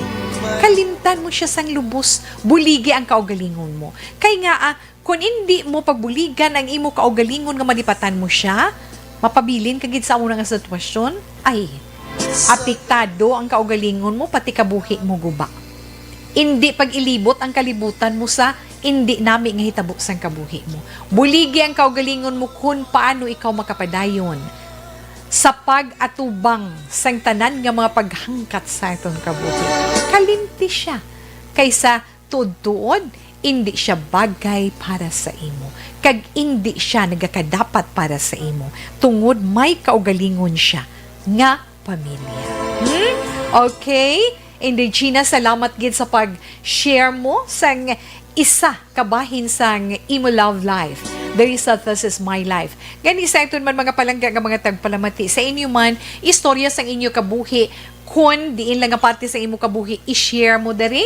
Kalimtan mo siya sang lubos, buligi ang kaugalingon mo. Kay nga, kung hindi mo pagbuligan ang imo kaugalingon nga malipatan mo siya, mapabilin kagid sa unang sitwasyon, ay, apektado ang kaugalingon mo, pati kabuhi mo guba. Hindi pag-ilibot ang kalibutan mo sa hindi nami nga hitabo sang kabuhi mo. Buligi ang kaugalingon mo kung paano ikaw makapadayon sa pag-atubang sang tanan nga mga paghangkat sa itong kabuhi. Kalimti siya. Kaysa tuod-tuod, hindi siya bagay para sa imo. Kag hindi siya nagakadapat para sa imo. Tungod may kaugalingon siya nga pamilya. Okay? Inday Gina, salamat gid sa pag-share mo sang isa kabahin sang imo love life. There is a This Is My Life. Gani sa ito man mga palangga nga mga tagpalamati. Sa inyo man, istorya sang inyo kabuhi. Kung diin lang nga parte sa imo kabuhi, i-share mo dari.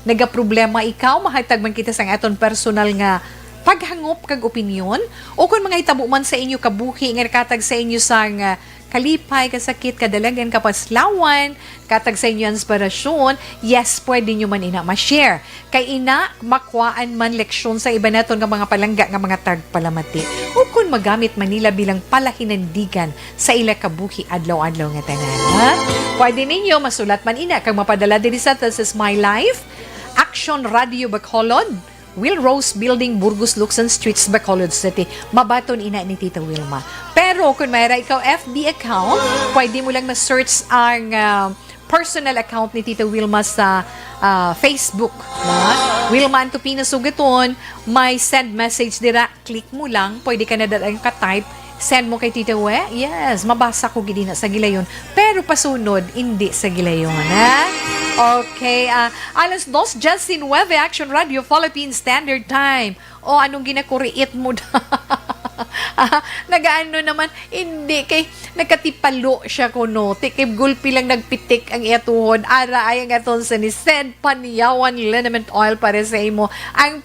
Nagaproblema ikaw, mahatag man kita sang aton personal nga paghangop kag opinyon. O kung mga hitabo man sa inyo kabuhi, nga nakatag sa inyo sang kalipay, kasakit, kadalagan, kapaslawan, katag sa inyo inspirasyon, yes, pwede nyo man ina ma-share. Kay ina, makwaan man leksyon sa iba naton nga mga palangga nga mga tagpalamati. O kung magamit Manila bilang palahinandigan sa ila kabuhi adlaw-adlaw nga tanan. Pwede ninyo masulat man ina kag mapadala diri sa This Is My Life, Action Radio Bacolod, Will Rose Building, Burgos, Luksan Streets, Bacolod City. Mabaton ina ni Tita Wilma. Pero kung mayroon ikaw FB account, pwede mo lang ma-search ang personal account ni Tita Wilma sa Facebook. Wilma Antupina Sugaton, may send message dira. Click mo lang, pwede ka na dalang ka-type send mo kay Tita We. Yes, mabasa ko gid na sa gilayon. Pero pasunod, hindi sa gilayon, ha? Okay, alas 2, Justin Weve, Action Radio, Philippine Standard Time. O, anong ginakuriit mo na? Nagaano naman, hindi kay nagkatipalo siya kuno. Tikib gulpi lang nagpitik ang iyatuhon. Ara ay ang aton sa ni Send Paniyawan Liniment Oil para sa imo. Ang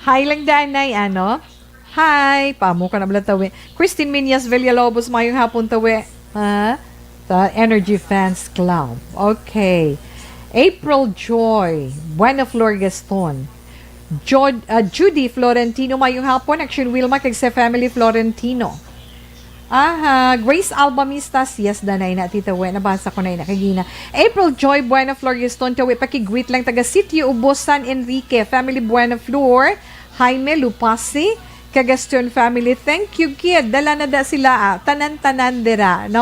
Hi lang danay, ano? Hi! Pamo ka na bala tawi. Christine Minyas Villalobos, mayong hapon tawi. Ha? Sa Energy Fans Club. Okay. April Joy, Buena Flor Gaston. Judy Florentino, mayong hapon. Action Wilma, kag sa Family Florentino. Grace Albamistas, yes, danay na, Tita We, nabasa ko na kagina. April Joy, Buena Flor Gaston, tawi, pakigreet lang, taga Sitio Ubos, San Enrique, Family Buena Flor, Jaime Lupasi, Kagaston Family, thank you, kid, dala na da sila, tanan-tanan dira, no?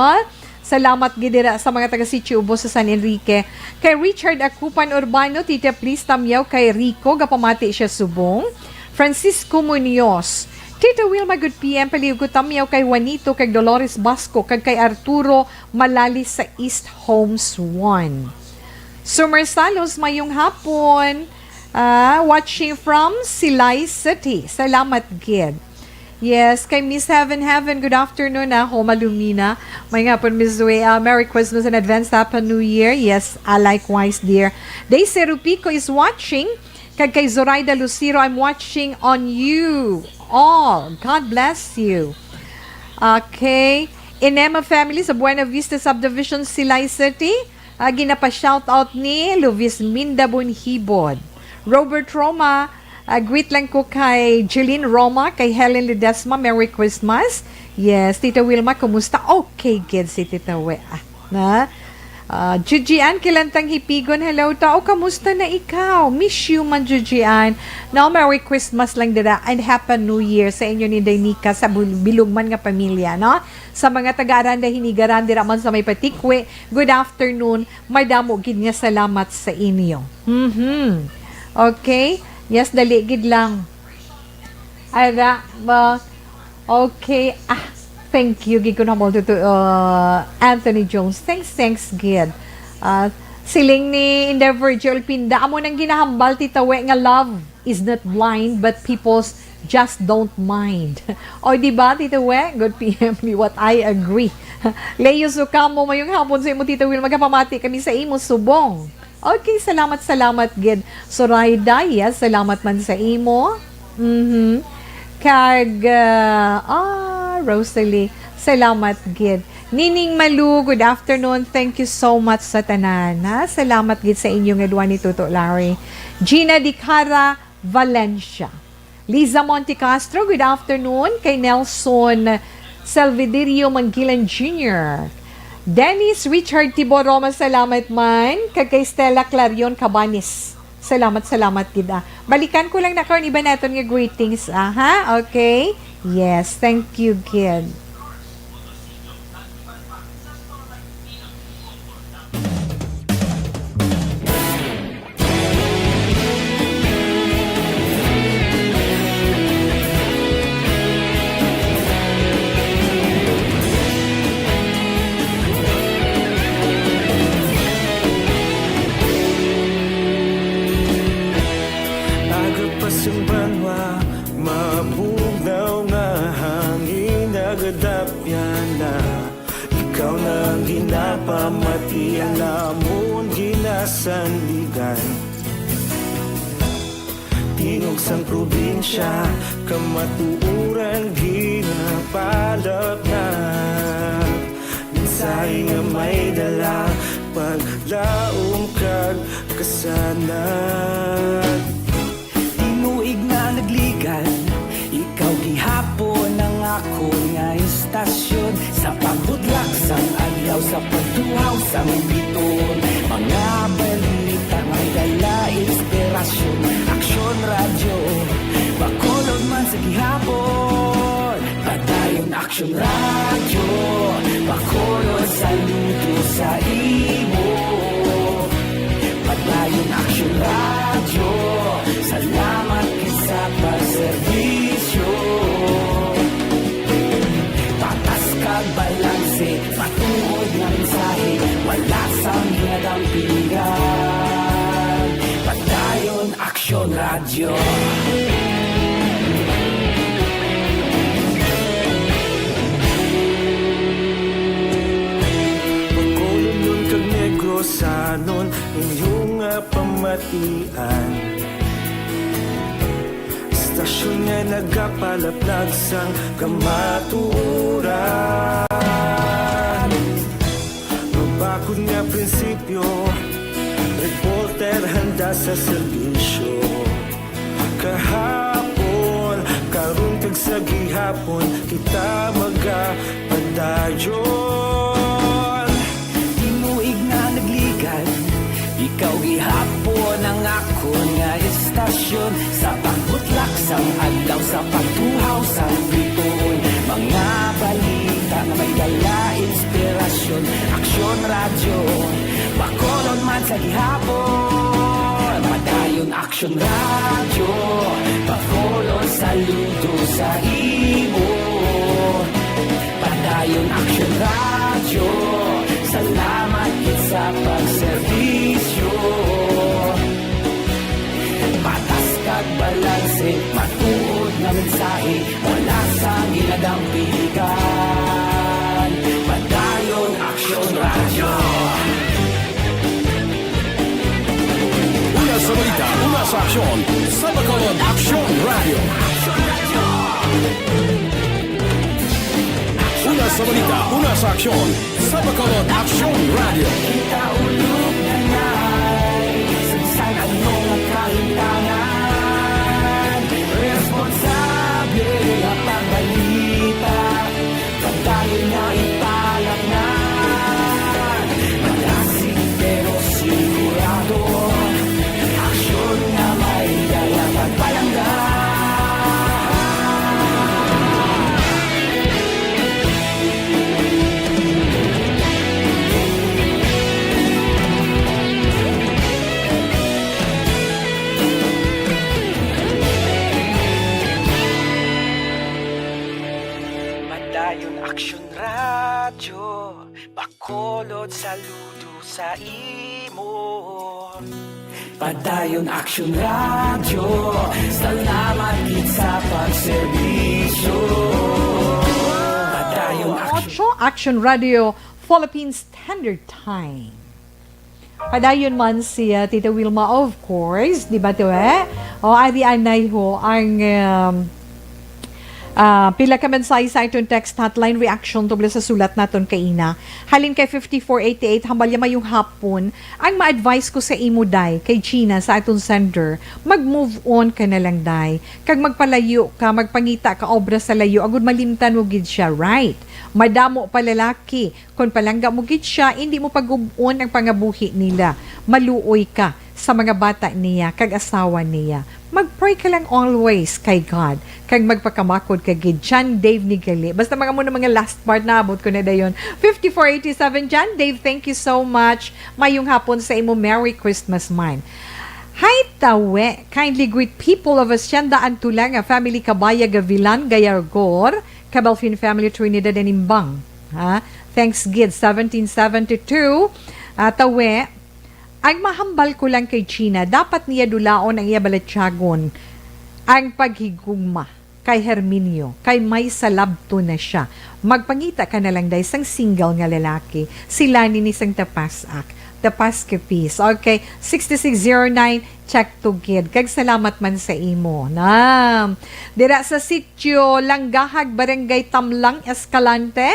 Salamat gidira sa mga taga Sitio Ubos sa San Enrique. Kay Richard Akupan Urbano, Tita, please tamyaw kay Rico, gapamati siya subong. Francisco Munoz, Tita Wilma, good PM, paliugot tamyaw kay Juanito, kay Dolores Basco, kag kay Arturo Malalis sa East Homes 1. Summer Salos, mayong hapon, watching from Silay City. Salamat, Gid. Yes, kay Miss Heaven, good afternoon, Homa Lumina. May nga po, Miss Way, Merry Christmas and Advance Happy New Year. Yes, likewise, dear. Daisy Rupico is watching. Kag kay Zoraida Lucero, I'm watching on you all. God bless you. Okay. Inema family sa Buena Vista Subdivision, Silay City. Ginapa-shoutout ni Luis Mindabon Hibod. Robert Roma, greet lang ko kay Jeline Roma, kay Helen Ledesma, Merry Christmas. Yes, Tita Wilma, kumusta? Okay, good si Tita We. Jujian, kilantang hipigon, hello tao, kamusta na ikaw? Miss you man, Jujian. Now, Merry Christmas lang dira and Happy New Year sa inyo ni Dainica sa bilugman nga pamilya, no? Sa mga taga-aranda, hinigaran dira man sa may patikwe, good afternoon, may damo gid nga salamat sa inyo. Okay? Yes, daligid lang. Ara, okay, thank you, gid ko na mo to Anthony Jones. Thanks, Gid. Siling ni Endeavor Joel Pinda, amo nang ginahambal, Tita We, nga love is not blind, but people just don't mind. O, diba, Tita We? Good PM me, what I agree. Leo Sukamo, mayong hapon sa imo, Tita Will, magapamati kami sa imo, subong. Okay, salamat, Gid. Soraida, yes, salamat man sa imo. Kag, Rosalie, salamat, Gid. Nining Malu, good afternoon. Thank you so much sa tanan. Salamat, Gid, sa inyong edwa ni Tuto Larry. Gina Dicara Valencia. Liza Monte Castro, good afternoon. Kay Nelson Salvidirio Mangilan Jr. Dennis Richard Tiboroma, salamat man. Kag kay Stella Clarion Cabanis. Salamat, Gid. Balikan ko lang na karon iba naton nga greetings, okay? Yes, thank you, Gid. kadapya na ikaw nang ginapamati ang lamon ginasandigan tingog sang probinsya kamatuuran ginapalap na minsay nga may dala paglaom kag kasanag Tinuig na nagligan Ikaw gihapon ang ako nga istasyon Sa pagbudlak sang adlaw Sa pagtuhaw sang biton Mga balita may dala inspirasyon Aksyon radyo Bakolod man sa gihapon Padayon aksyon radyo Bakolod sa luto sa imo Padayon aksyon radyo Salamat sa pagserbisyo Patas kag balanse Patuod na mensahe Wala sang hinadampingan Padayon aksyon radyo Pagkolom nun kag negrosanon inyong pamatian Stasyon nga nagapalaplag sang kamaturan Mabakod nga prinsipyo Reporter handa sa serbisyo Kahapon, karong kag sa gihapon Kita magapadayon Tinuig na nagligan Ikaw gihapon ang ako nga istasyon Sa pagbutlak sang adlaw Sa pagtuhaw sang biton Mga balita na may dala inspirasyon Aksyon radyo Bakolon man sa gihapon Padayon aksyon radyo Bakolon saludo sa imo Padayon aksyon radyo Salamat sa pagserbisyo Patas kag balanse Matuod na mensahe Wala sang ginadampigan Padayon aksyon radyo Una sa balita, una sa aksyon. Sa Bacolod Aksyon Radio. Una sa balita, una sa aksyon. Sa Bacolod Aksyon Radio. Kita ulog na na'y Sagsang anong ang kahintangan Responsable ang pagbalita Pagdayon na ipalak na Malasig pero sigurado Aksyon na may dala pagpalanggan Padayon aksyon radyo Bacolod saludo sa imo Padayon aksyon radyo Salamat gid sa pagserbisyo Padayon aksyon 8 Action Radio Philippines Standard Time. Padayon man si Tita Wilma, of course, di ba ito O adi anay ho ang pila ka mensay sa itong text hotline reaction tubla sa sulat naton kaina. Halin kay 5488 hambalya mayong hapon. Ang ma-advise ko sa imo day kay Gina sa atong sender, mag-move on ka na lang day. Kag magpalayo ka, magpangita ka obra sa layo, agud malimtan mo gid siya, right? Madamo pa lalaki. Kung palangga mo gid siya, hindi mo pag-ubon ang pangabuhi nila. Maluoy ka sa mga bata niya, kag asawa niya. Mag-pray ka lang always kay God. Kag magpakamakod kay gid. John Dave Nigali. Basta mga muna mga last part na abot ko na dayon. 5487 John Dave, thank you so much. Mayong hapon sa imo. Merry Christmas man. Hi tawe, kindly greet people of Hacienda Antulang, a family Kabaya Gavilan, Gayargor, Cabalfin family Trinidad and Imbang. Thanks Gid, 1772. Tawe, ang mahambal ko lang kay China, dapat niya dulaon ang iya balatsyagon ang paghigugma kay Herminio, kay may salabto na siya. Magpangita ka na lang dahil isang single nga lalaki, sila ni isang tapasak, tapaskapis. Okay, 6609, check to kid. Kag salamat man sa imo. Na, dira sa sityo, Langgahag, Barangay Tamlang, Escalante,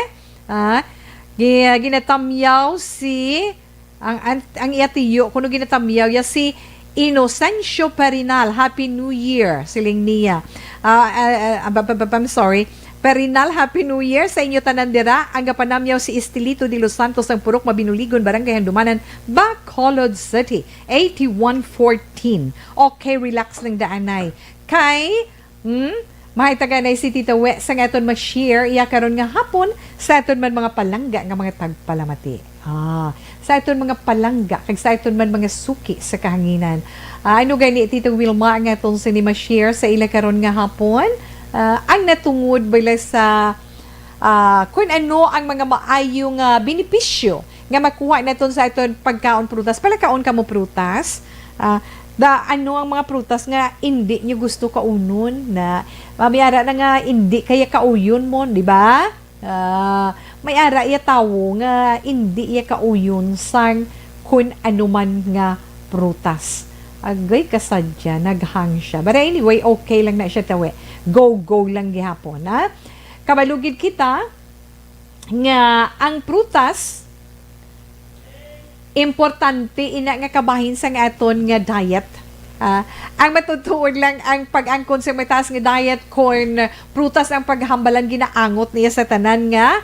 ginatamyaw si, ang iyatiyo, kuno ginatamyaw, si Inocencio Perinal. Happy New Year, siling niya. I'm sorry. Perinal, Happy New Year sa inyo tanandira. Ang gapanamyaw si Estelito de Los Santos ng Purok Mabinuligon, Barangay Handumanan, Bacolod City, 8114. Okay, relax lang daanay. Kay, mahitaganay si Tita We sa ngaton mag-share, iya karon nga hapon, sa aton man mga palangga nga mga tagpalamati. Sa aton mga palangga, kag sa aton man mga suki sa kahanginan. Ano gani Tita Wilma nga aton sinima share sa ila karon nga hapon? Ang natungod bala sa kung ano ang mga maayong benepisyo nga makuha naton sa aton pagkaon prutas. Palakaon ka mo prutas. Ano ang mga prutas nga hindi nyo gusto kaunon na mamiyara na nga hindi kaya kauyon mo, di ba? May ara iya tawo nga hindi iya kauyon sang kun anuman nga prutas. Agay kasadya, naghang siya. But anyway, okay lang na siya tawe. Go lang gihapon, ha? Kabalugid kita nga ang prutas importante ina nga kabahin sa nga aton nga diet. Ang matutuod lang ang pag-angkon sa mataas nga diet corn prutas ang paghambalan ginaangot niya sa tanan nga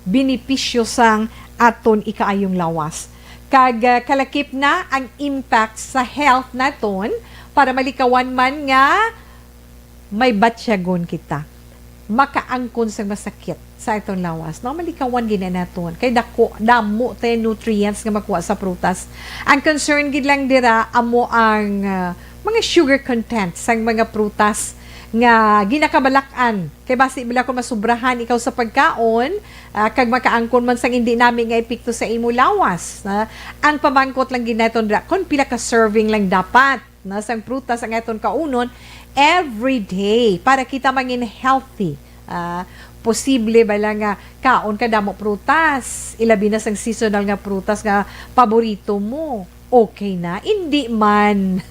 benepisyo sang aton ikaayong lawas. Kag kalakip na ang impact sa health naton para malikawan man nga may batsyagon kita. Makaangkon sa masakit sa itong lawas. No, malikawan gina naton. Kay damo tayo nutrients nga makuha sa prutas. Ang concern gid lang dira amo ang mga sugar content sang mga prutas nga ginakabalakan. Kay basi bila ko masubrahan ikaw sa pagkaon, kag makaangkon man sang hindi nami nga epekto sa imo lawas. Ang pamangkot lang ginaton dira kon pila ka serving lang dapat na sang prutas ang aton kaunon every day para kita mangin healthy. Posible ba lang nga kaon ka damo prutas, ilabi na sang seasonal nga prutas nga paborito mo. Okay na? Hindi man.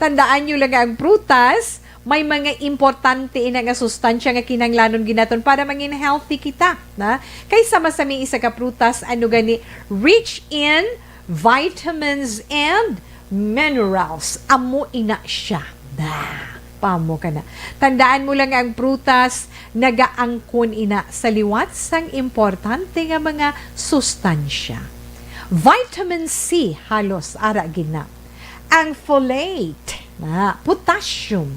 Tandaan nyo lang ang prutas, may mga importante ina nga sustansya nga kinanglanon ginaton para mangin healthy kita. Na? Kaysa masami isa ka prutas, ano gani, rich in vitamins and minerals. Amo ina siya. Pamo ka na. Tandaan mo lang ang prutas, nagaangkon ina sa liwat sang importante nga mga sustansya. Vitamin C, halos ara gina. Ang folate, potassium,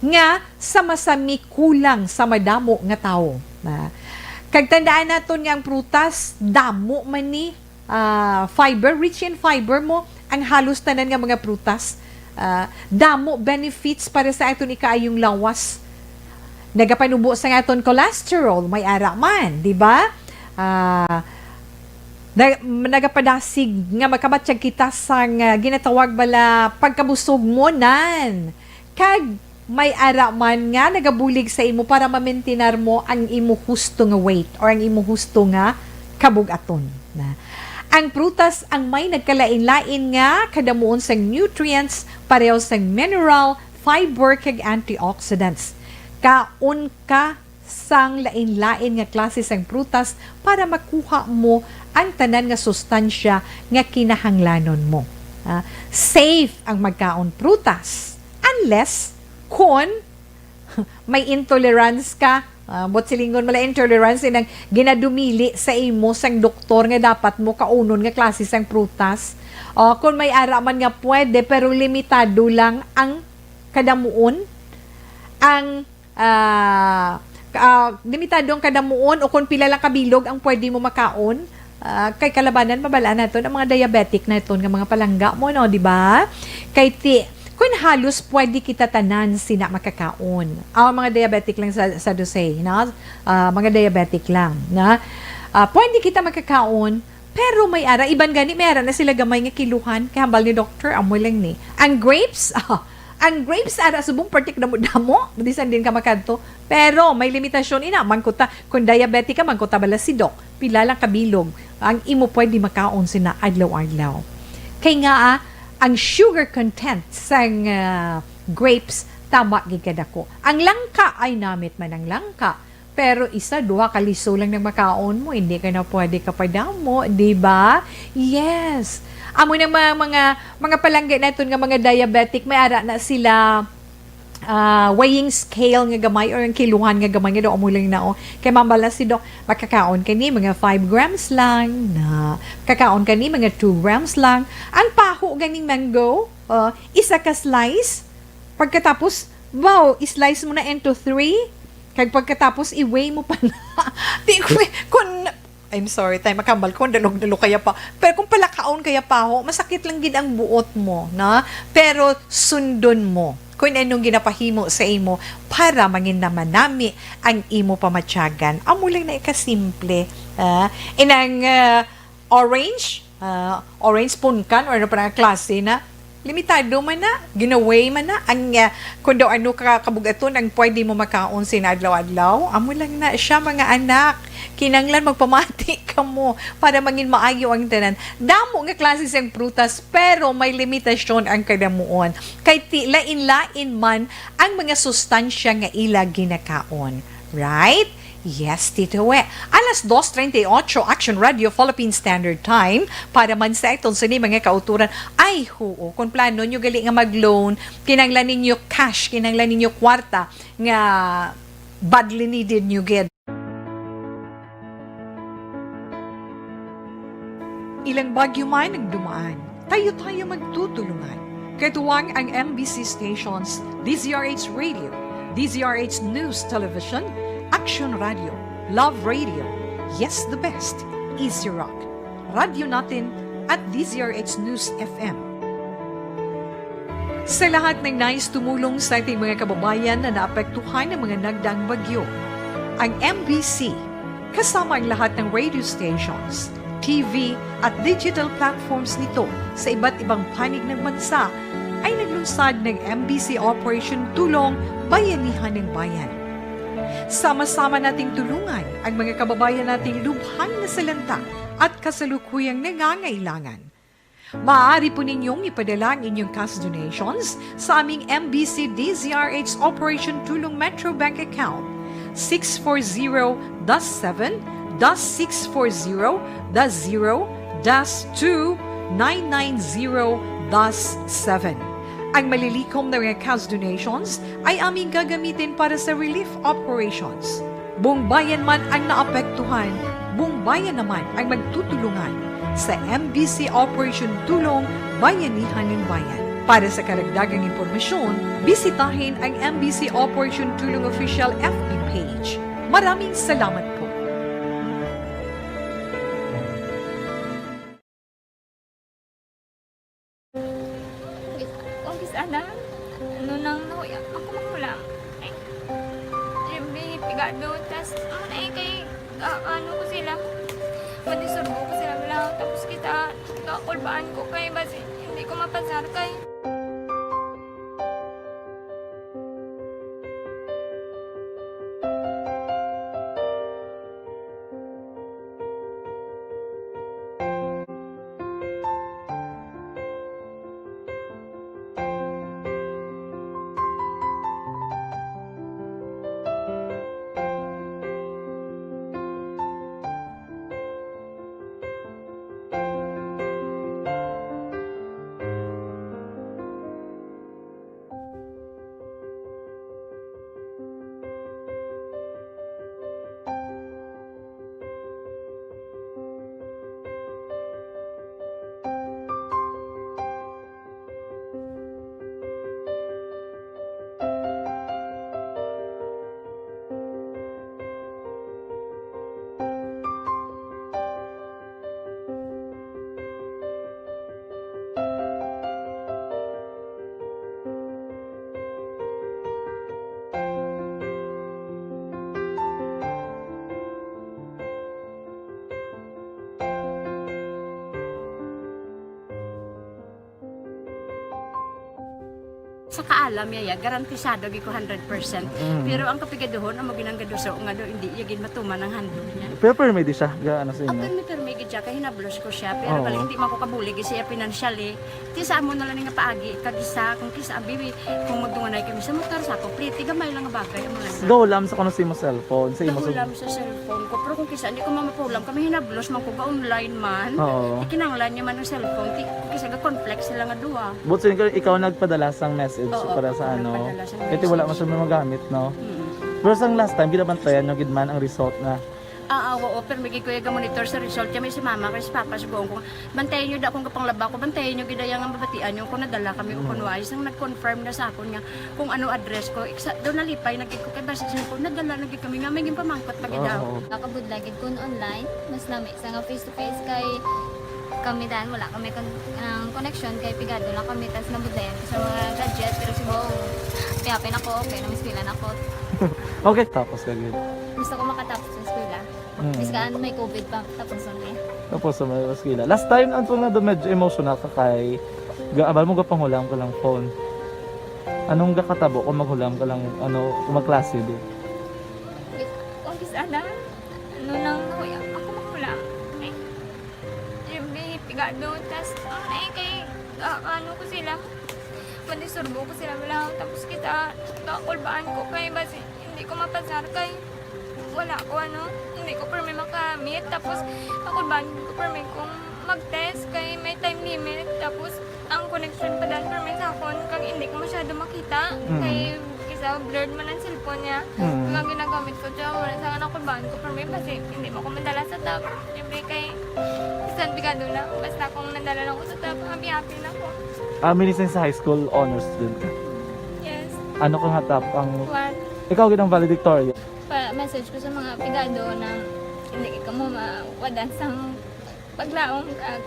nga sa masami kulang sa madamo nga tao. Kag tandaan naton nga ang prutas, damo man ni fiber, rich in fiber mo, ang halos tanan nga mga prutas. Damo benefits para sa aton ikaayong lawas. Nagapanubo sa aton cholesterol, may ara man, di ba? Nagapadasig nga makabatsyag kita sang ginatawag bala pagkabusog mo nan. Kag may ara man nga nagabulig sa imo para ma-maintinar mo ang imo husto nga weight or ang imo husto nga kabugaton. Ang prutas ang may nagkalain-lain nga kadamuon sang nutrients, pareho sang mineral, fiber kag antioxidants. Kaon ka sang lain-lain nga klase sang prutas para makuha mo ang tanan nga sustansya nga kinahanglanon mo. Safe ang magkaon prutas unless kung may intolerance ka. Bot silingon mala intolerance inang ginadumili sa imo sang doktor nga dapat mo kaunon nga klase sang prutas. Kung may ara man nga pwede pero limitado lang ang kadamuon. Ang limitado ang kadamuon o kung pila lang kabilog ang pwede mo makaon. Kay kalabanan mabala naton ang mga diabetic naton nga mga palangga mo, no, di ba? Kay kung halos pwede kita tanan sina makakaon. Mga diabetic lang sa dosay, na mga diabetic lang, na pwede kita makakaon, pero may ara iban gani may ara na sila gamay nga kiluhan kay hambal ni doctor amoy lang ni. Ang grapes, Ang grapes ara subong partik damo bisan din ka makadto. Pero may limitasyon ina mangkuta kung diabetic ka mangkuta bala si doc. Pila lang kabilog ang imo pwede makaon sina adlaw-adlaw. Kay nga ang sugar content sang grapes tama gid kadako. Ang langka ay namit man ang langka. Pero isa, duha kaliso lang ng makaon mo, hindi ka na pwede kapadamo, di ba? Yes. Amo na mga palangga naton nga mga diabetic, may ara na sila weighing scale nga gamay or ang kiluhan nga gamay nga daw amo lang na kay mambala si doc makakaon kani mga 5 grams lang na kakaon kani mga 2 grams lang ang paho ganing mango isa ka slice pagkatapos slice mo na into 3 kag pagkatapos i-weigh mo pa na kung I'm sorry, tayo makambal ko, dalog-dalog kaya pa. Pero kung palakaon kaya pa ho, masakit lang gid ang buot mo, na? Pero sundon mo kung anong ginapahimo sa imo para mangin naman nami ang imo pamatyagan. Amo lang na ikasimple. Inang orange punkan or ano pa na klase na, limitado man na, ginaway man na, ang kung daw ano kabugaton ang pwede mo makaon sinadlaw-adlaw, amo lang na siya mga anak. Kinanglan magpamati ka mo para mangin maayo ang tanan. Damo nga klase siyang prutas pero may limitasyon ang kadamuon. Kay lain-lain man ang mga sustansya nga ila ginakaon. Right? Yes, Tito We. Alas 2:38, Action Radio, Philippine Standard Time. Para man sa itong sini mga kauturan, ay huo, kung plano nyo gali nga mag-loan, kinanglan ninyo cash, kinanglan ninyo kwarta, nga badly needed nyo get. Ilang bagyo man nagdumaan, tayo-tayo magtutulungan. Katuwang ang MBC stations, DZRH Radio, DZRH News Television, Action Radio, Love Radio, Yes the Best, Easy Rock, Radio Natin at DZRH News FM. Sa lahat ng nais tumulong sa ating mga kababayan na naapektuhan ng mga nagdaang bagyo, ang MBC, kasama ang lahat ng radio stations, TV at digital platforms nito sa iba't ibang panig ng bansa, ay naglunsad ng MBC Operation Tulong Bayanihan ng Bayan. Sama-sama nating tulungan ang mga kababayan nating lubhang nasalanta at kasalukuyang nangangailangan. Maaari po ninyong ipadala ang inyong cash donations sa aming MBC DZRH Operation Tulong Metro Bank account 640-7-640-0-2-990-7. Ang malilikom na mga cash donations ay aming gagamitin para sa relief operations. Buong bayan man ang naapektuhan, buong bayan naman ang magtutulungan sa MBC Operation Tulong Bayanihan ng Bayan. Para sa karagdagang impormasyon, bisitahin ang MBC Operation Tulong Official FB page. Maraming salamat po. Ana, ano nang nauya ako makulang. Ay, siyempre, pigado. Tapos, kay, ano ko sila. Madisorbo ko sila lang. Tapos kita, kakulbaan ko kay, basi, hindi ko mapasar kay. sa kaalam yaya garantisado gi ko 100%. Pero ang kapigaduhon ang maginanggado sa nga do hindi yagin matuman ang handog niya. Pero permi di siya ga ano sa Ang inyo. permi permi gid siya kay hinablos ko siya pero Oo. bali hindi man ko kabuli gi siya financially. Ti sa amo na lang nga paagi kagisa kung kisa bibi kung magdunganay kami sa motor sa ko pliti gamay lang nga bagay amo lang. Go lam sa kuno sa imo cellphone, sa imo Nahulam sa cellphone ko pero kung kisa hindi ko mamapulam kami hinablos man ko ga online man. Oo. Ikinanglan niya man ang cellphone ti kisa ga conflict sila nga duha. But so, ikaw nagpadala sang message Oo, para sa ako ano. nagpadala sang Ito wala mo message. siya magamit, no? Mm. Pero sang last time, ginabantayan nyo gid man ang result na. Oo, pero may ko yung monitor sa result niya may si mama kay si papa sigong kung bantayan niyo da kung kapanglaba ko bantayan niyo gid yang ang babatian niyo kung nadala kami ko kunwais nang nag-confirm na sa akon nga kung ano address ko do nalipay nagid ko kay basta ko nadala nagid kami nga may pamangkot pag daw. Oo. Nakabudlagid ko online, mas lami sa nga face to face kay kami dahil wala kami connection kay pigado lang kami tas nabudlayan ko sa mga gadget pero si Bo piyapin ako okay na miskilan ako Okay, tapos ka gid. gusto ko makatapos sa eskwela miskaan may COVID pa tapos ulit Tapos sa mga skila. Last time, ang na do medyo emotional ka kay abal mo panghulam ka lang phone. Anong gakatabo kung maghulam ka lang ano, kung magklase di? kung sana ano nang huya ako makulang ay may pigado tas ay kay ano ko sila madisurbo ko sila lang tapos kita kakulbaan ko kay basi hindi ko mapasar kay wala ko ano hindi ko permi makamit tapos kakulbaan ko permi kung mag-test kay may time limit tapos ang connection pa dahil permi sa akon kang hindi ko masyado makita kay kisa blurred man ang cellphone niya kung ginagamit ko siya wala sa anak kulbaan ko permi kasi hindi mo ko madala sa tab libre kay isang bigado lang basta kung nadala lang ko sa tab happy na ako. Minsan sa high school honors student ka. Yes. Ano kang hatap ang One, ikaw gid ang valedictorian. message ko sa mga pigado na hindi ka mo mawadan sang paglaong kag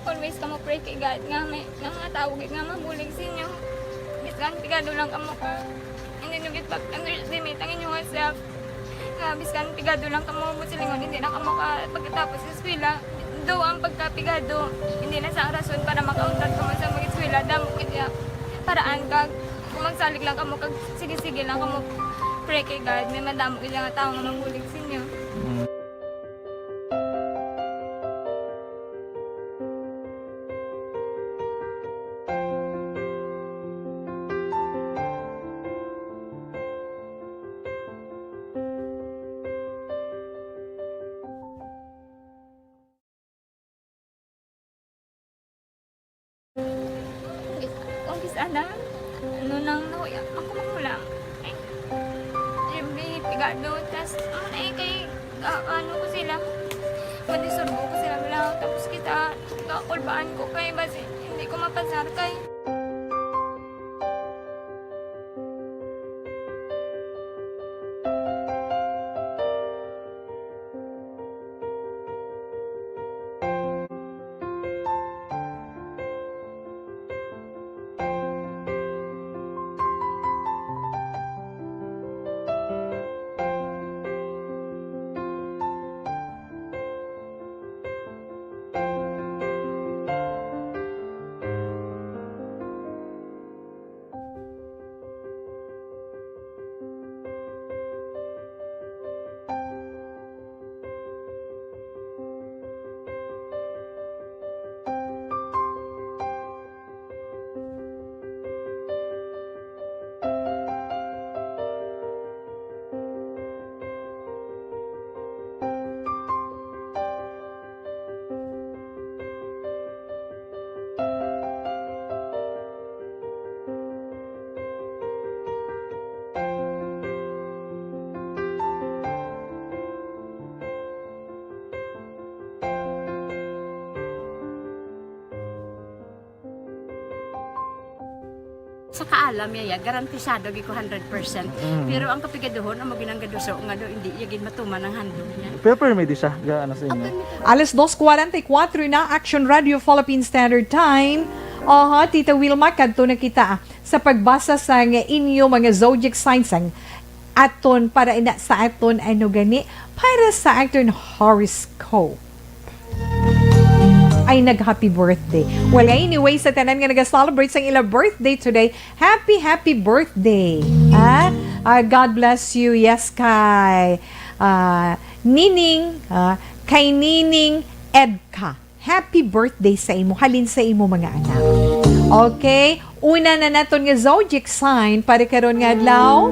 always ka mo pray kay God nga may nga tawag nga mabulig sa inyo. Biskan pigado lang ka mo ka. Hindi nyo git underestimate ang inyong self. Nga biskan pigado lang ka mo silingon hindi na ka mo ka pagkatapos sa eskwela. Do ang pagkapigado hindi na sa rason para makauntat ka mo sa mga eskwela damo kaya paraan kag kung magsalig lang ka mo kag sige-sige lang ka mo pray kay God may madamo kaya nga tao nga mangbulig sa inyo. Kung sana ano nang nahuya ako makulang ay may pigado tas ay kay ano ko sila madisurbo ko sila lang tapos kita kakulbaan ko kay basi hindi ko mapasar kay Sa kaalam yaya garantisado gi ko 100%. Pero ang kapigaduhon ang maginanggado sa nga do hindi yagin matuman ang handog niya. Pero permi di siya ga ano sa inyo. Alas 2:44 na Action Radio Philippine Standard Time. Tita Wilma, kadto na kita sa pagbasa sa nga inyo mga zodiac signs ang aton para ina sa aton ano gani para sa aton horoscope. ay nag-happy birthday. Well, anyway, sa tanan nga nag-celebrate sa ilang birthday today, happy birthday. God bless you. Yes, kay Nining, kay Nining Edka. Happy birthday sa imo. Halin sa imo mga anak. Okay? Una na naton nga zodiac sign para karon nga adlaw.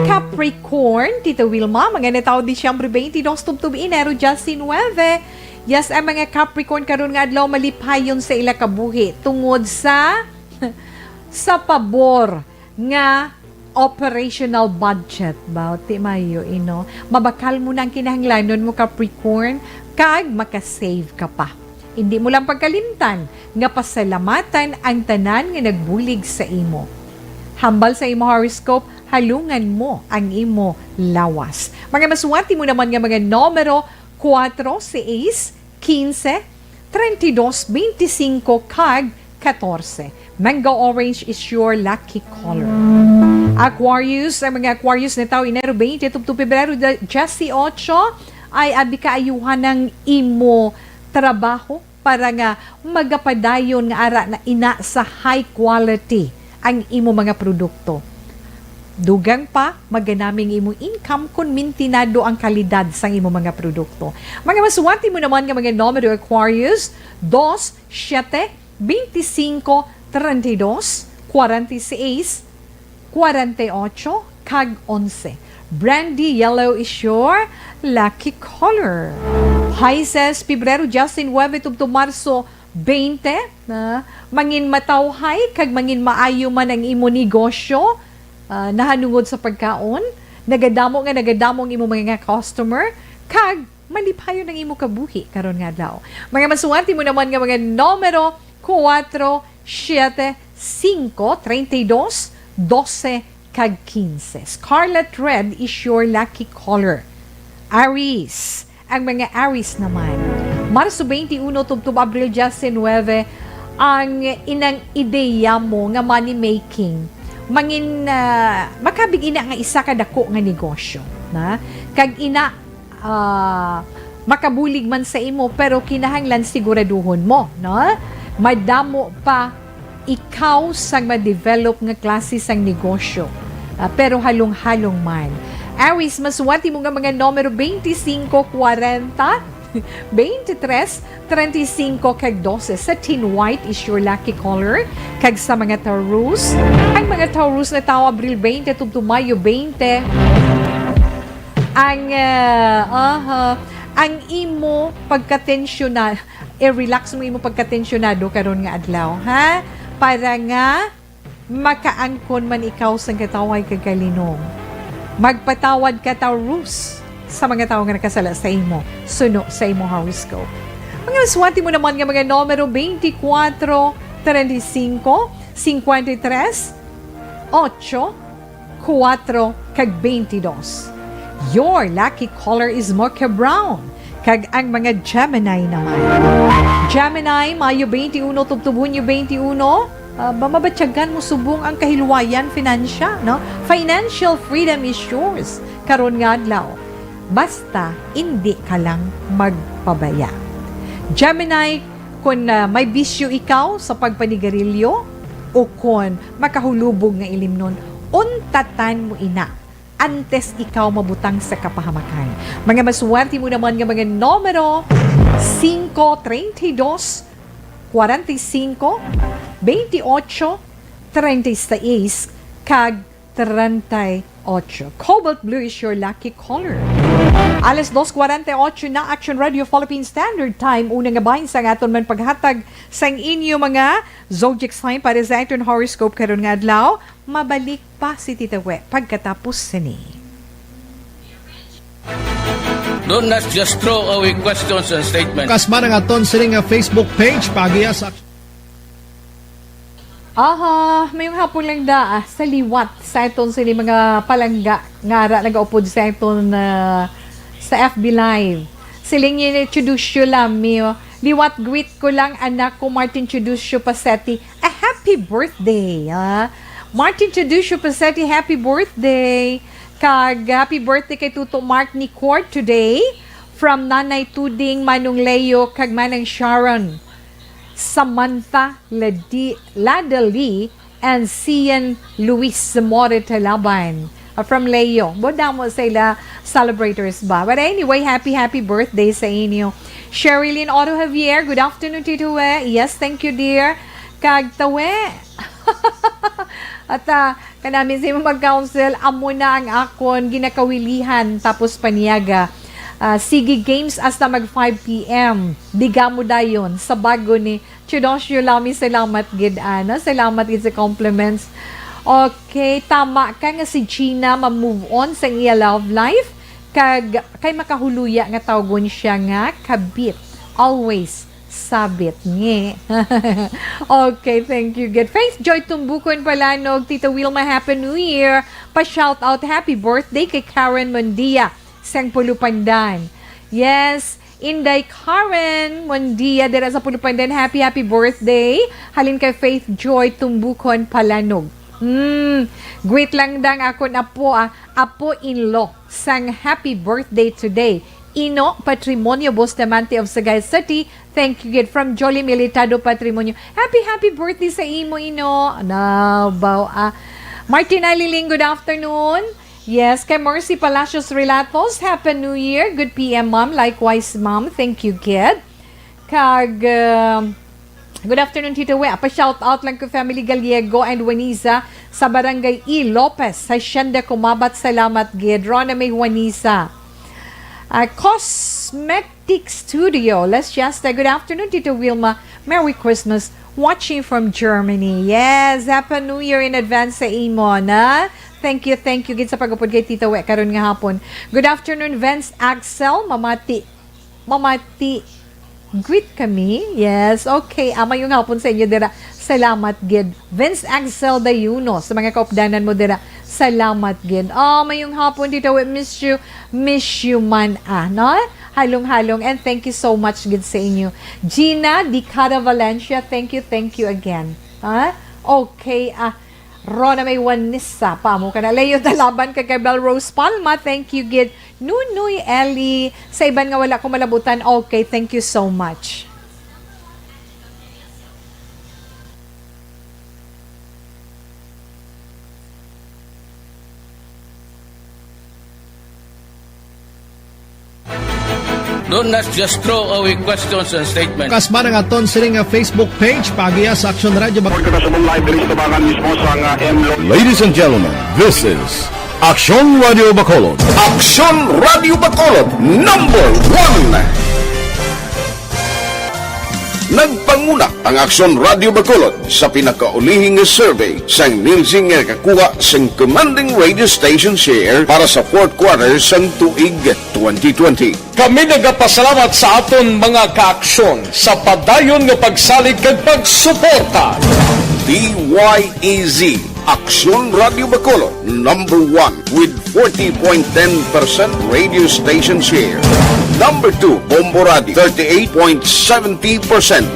Capricorn, Tita Wilma, mga nataw Disyembre 22, tubtub Enero, Justin 9. Yes, ang mga Capricorn karon nga adlaw malipayon sa ila kabuhi tungod sa pabor nga operational budget ba ti mayo mabakal mo nang kinahanglanon mo Capricorn kag makasave ka pa. Hindi mo lang pagkalimtan nga pasalamatan ang tanan nga nagbulig sa imo. Hambal sa imo horoscope, halungan mo ang imo lawas. Mga masuwati mo naman nga mga numero 4, 6, 15, 32, 25, kag 14. Mango orange is your lucky color. Aquarius, ang mga Aquarius na tao, Enero 20, tubto Pebrero 18, ay abi kaayuhan ng imo trabaho para nga magapadayon nga ara na ina sa high quality ang imo mga produkto. Dugang pa, maganaming imo income kung mintinado ang kalidad sang imo mga produkto. Mga masuwati mo naman nga mga numero Aquarius, 2, 7, 25, 32, 46, 48, kag 11. Brandy yellow is your lucky color. Pisces, Pebrero, Justin 9, tubto Marso 20, mangin matawhay, kag mangin maayo man ang imo negosyo, nahanungod sa pagkaon, nagadamo ang imo mga customer, kag malipayo ng imo kabuhi karon nga daw. Mga masuwati mo naman nga mga numero 4, 7, 5, 32, 12, kag 15. Scarlet red is your lucky color. Aries. Ang mga Aries naman. Marso 21, tubtub Abril 19, ang inang ideya mo nga money making. Mangin makabig ina nga isa ka dako nga negosyo, na kag ina makabulig man sa imo pero kinahanglan siguraduhon mo, no? Madamo pa ikaw sang ma-develop nga klase sang negosyo. Pero halong-halong man. Aries, masuwati mo nga mga numero 25, 40, 23, 35, kag 12. Satin white is your lucky color. Kag sa mga Taurus, ang mga Taurus na tao Abril 20, tubto Mayo 20, ang imo pagkatensyonado, relax mo imo pagkatensyonado karon nga adlaw, ha? Para nga makaangkon man ikaw sa kataway kagalinong. Magpatawad ka Taurus sa mga tao nga nakasala sa imo, suno sa imo horoscope. Mga swati mo naman nga mga numero 24, 35, 53, 8, 4, kag 22. Your lucky color is mocha brown. Kag ang mga Gemini naman. Gemini, Mayo 21, tubtubunyo 21, mababatyagan mo subong ang kahilwayan financial, no? Financial freedom is yours. Karon nga adlaw. Basta hindi ka lang magpabaya. Gemini, kung may bisyo ikaw sa pagpanigarilyo o kung makahulubog nga ilimnon, untatan mo ina antes ikaw mabutang sa kapahamakan. Mga masuwerte mo naman nga mga numero 5, 32, 45, 28, 36, kag 38. Cobalt blue is your lucky color. Alas 2:48 na Action Radio Philippine Standard Time. Unang gabahin sa aton man paghatag sa inyo mga zodiac sign para sa aton horoscope karon nga adlaw. Mabalik pa si Tita We pagkatapos sini. Do not just throw away questions and statements. Kasmarang aton sila nga Facebook page pagiya sa may hapon lang da sa liwat sa iton sila mga palangga nga nagaupod sa iton sa FB Live. Siling yun Chudusyo Lami. Liwat greet ko lang anak ko Martin Chudusyo Pasetti. A happy birthday. Martin Chudusyo Pasetti, happy birthday. Kag happy birthday kay Tuto Mark Nicort today. from Nanay Tuding, Manong Leo, kag Manang Sharon, Samantha Ladali, and Cian Luis Zamora Talaban. From Leo. Boda mo sila celebrators ba? But anyway, happy birthday sa inyo. Sherilyn Otto Javier, good afternoon, Tito We. Yes, thank you, dear. Kag tawe. At kanamin sa mag-council, amo na ang akon ginakawilihan tapos paniyaga. Sige Games hasta mag 5 p.m. Diga mo dayon sa bago ni Chidosyo Lami. Salamat gid ana. Salamat gid sa compliments. Okay, tama ka nga si Gina ma-move on sa iya love life. Kay makahuluya nga tawgon siya nga kabit. Always sabit nge. Okay, thank you. Good. Faith Joy Tumbukon Palanog, Tita Wilma, Happy New Year. Pa-shout out, happy birthday kay Karen Mondia, Sang Pulupandan. Yes, Inday Karen Mondia, dira sa Pulupandan, happy birthday. Halin kay Faith Joy Tumbukon Palanog. Great lang dang ako na apo-in-law sang happy birthday today. Ino Patrimonio Bustamante of Sagay City. Thank you, kid, from Jolly Militado Patrimonio. Happy birthday sa imo, Ino. Martina Liling, good afternoon. Yes, kay Mercy Palacios Relatos, Happy New Year. Good PM, Ma'am. Likewise, Ma'am. Thank you, kid. Good afternoon, Tito We. Pa-shout out lang ko family Gallego and Juaniza sa Barangay E. Lopez sa Hacienda Kumabat. Salamat, gid. Rona May Juaniza. Cosmetic Studio. Let's just good afternoon, Tito Wilma. Merry Christmas. Watching from Germany. Yes, Happy New Year in advance sa imo, na. Thank you, gid sa pagupod kay Tito We karon nga hapon. Good afternoon, Vince Axel. Mamati. Greet kami. Yes, okay. Ama yung hapon sa inyo dira. Salamat, gid. Vince Axel Dayuno, sa mga kaupdanan mo dira. Salamat, gid. Mayong hapon dito. Miss you man, no? Halong-halong. And thank you so much, gid, sa inyo. Gina Dicada Valencia, thank you again. Okay, Rona May Juaniza, pamo ka na. Leo Dalaban kay Belrose Palma, thank you, gid. Nunoy Ellie, sa iban nga wala ko malabutan, okay, thank you so much. Do not just throw away questions and statements. Kasma ng aton siling Facebook page, pagiya sa Action Radio. Ladies and gentlemen, this is Action Radio Bacolod. Action Radio Bacolod, number 1. Nagpanguna ang Action Radio Bacolod sa pinakaulihing survey sang nilsing nga kakuha sang commanding radio station share para sa fourth quarter sang tuig 2020. Kami nagapasalamat sa aton mga kaaksyon sa padayon nga pagsalig kag pagsuporta. DYEZ Action Radio Bacolod, number 1 with 40.10% radio station share. Number 2, Bombo Radio, 38.70%.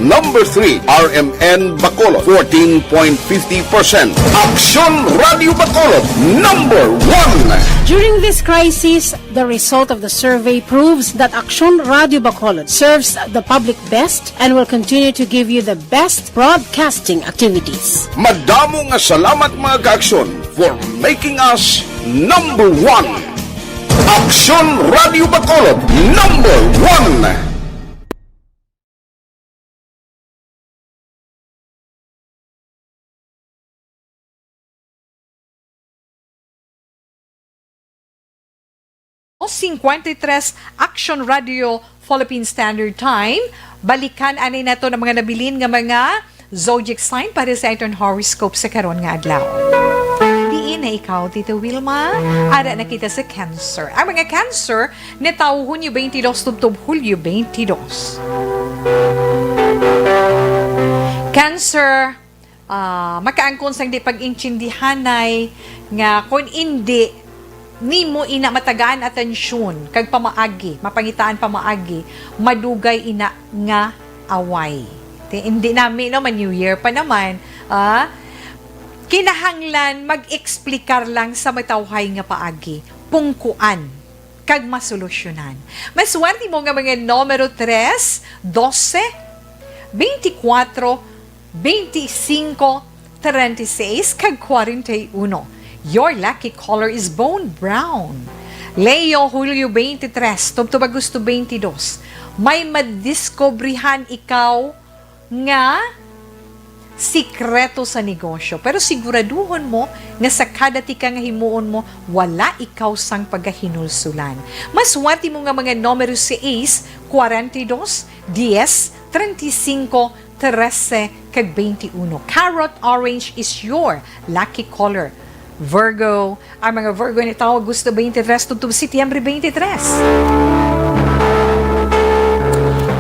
Number 3, RMN Bacolod, 14.50%. Action Radio Bacolod, number 1. During this crisis, the result of the survey proves that Action Radio Bacolod serves the public best and will continue to give you the best broadcasting activities. Madamo nga salamat mga kaaksyon for making us number 1. Action Radio Bacolod, number 1. O 53 Action Radio Philippine Standard Time. Balikan ani nato ng mga nabilin nga mga zodiac sign para sa itong horoscope sa karon nga adlaw. Diin na ikaw, Tito Wilma, ara na kita sa Cancer. Ang mga Cancer, netaw Hunyo 22 tubtob Hulyo 22. Cancer, makaangkon sang di pag-intindihanay nga kung hindi nimo ina matagaan atensyon kag pamaagi, mapangitaan pamaagi, madugay ina nga away. Hindi namin naman New Year pa naman, kinahanglan mag-eksplikar lang sa matawhay nga paagi, pungkuan. kag masolusyonan. Maswerte mo nga mga numero 3, 12, 24, 25, 36, kag 41. Your lucky color is bone brown. Leo, Hulyo 23, tubtubag gusto 22. May madiskubrihan ikaw nga sikreto sa negosyo. Pero siguraduhon mo nga sa kada tika nga himuon mo, wala ikaw sang pagkahinulsulan. Maswerte mo nga mga numero 6, 42, 10, 35, 13, kag 21. Carrot orange is your lucky color. Virgo, ang mga Virgo ni tawag gusto 23, tubtub Setyembre 23.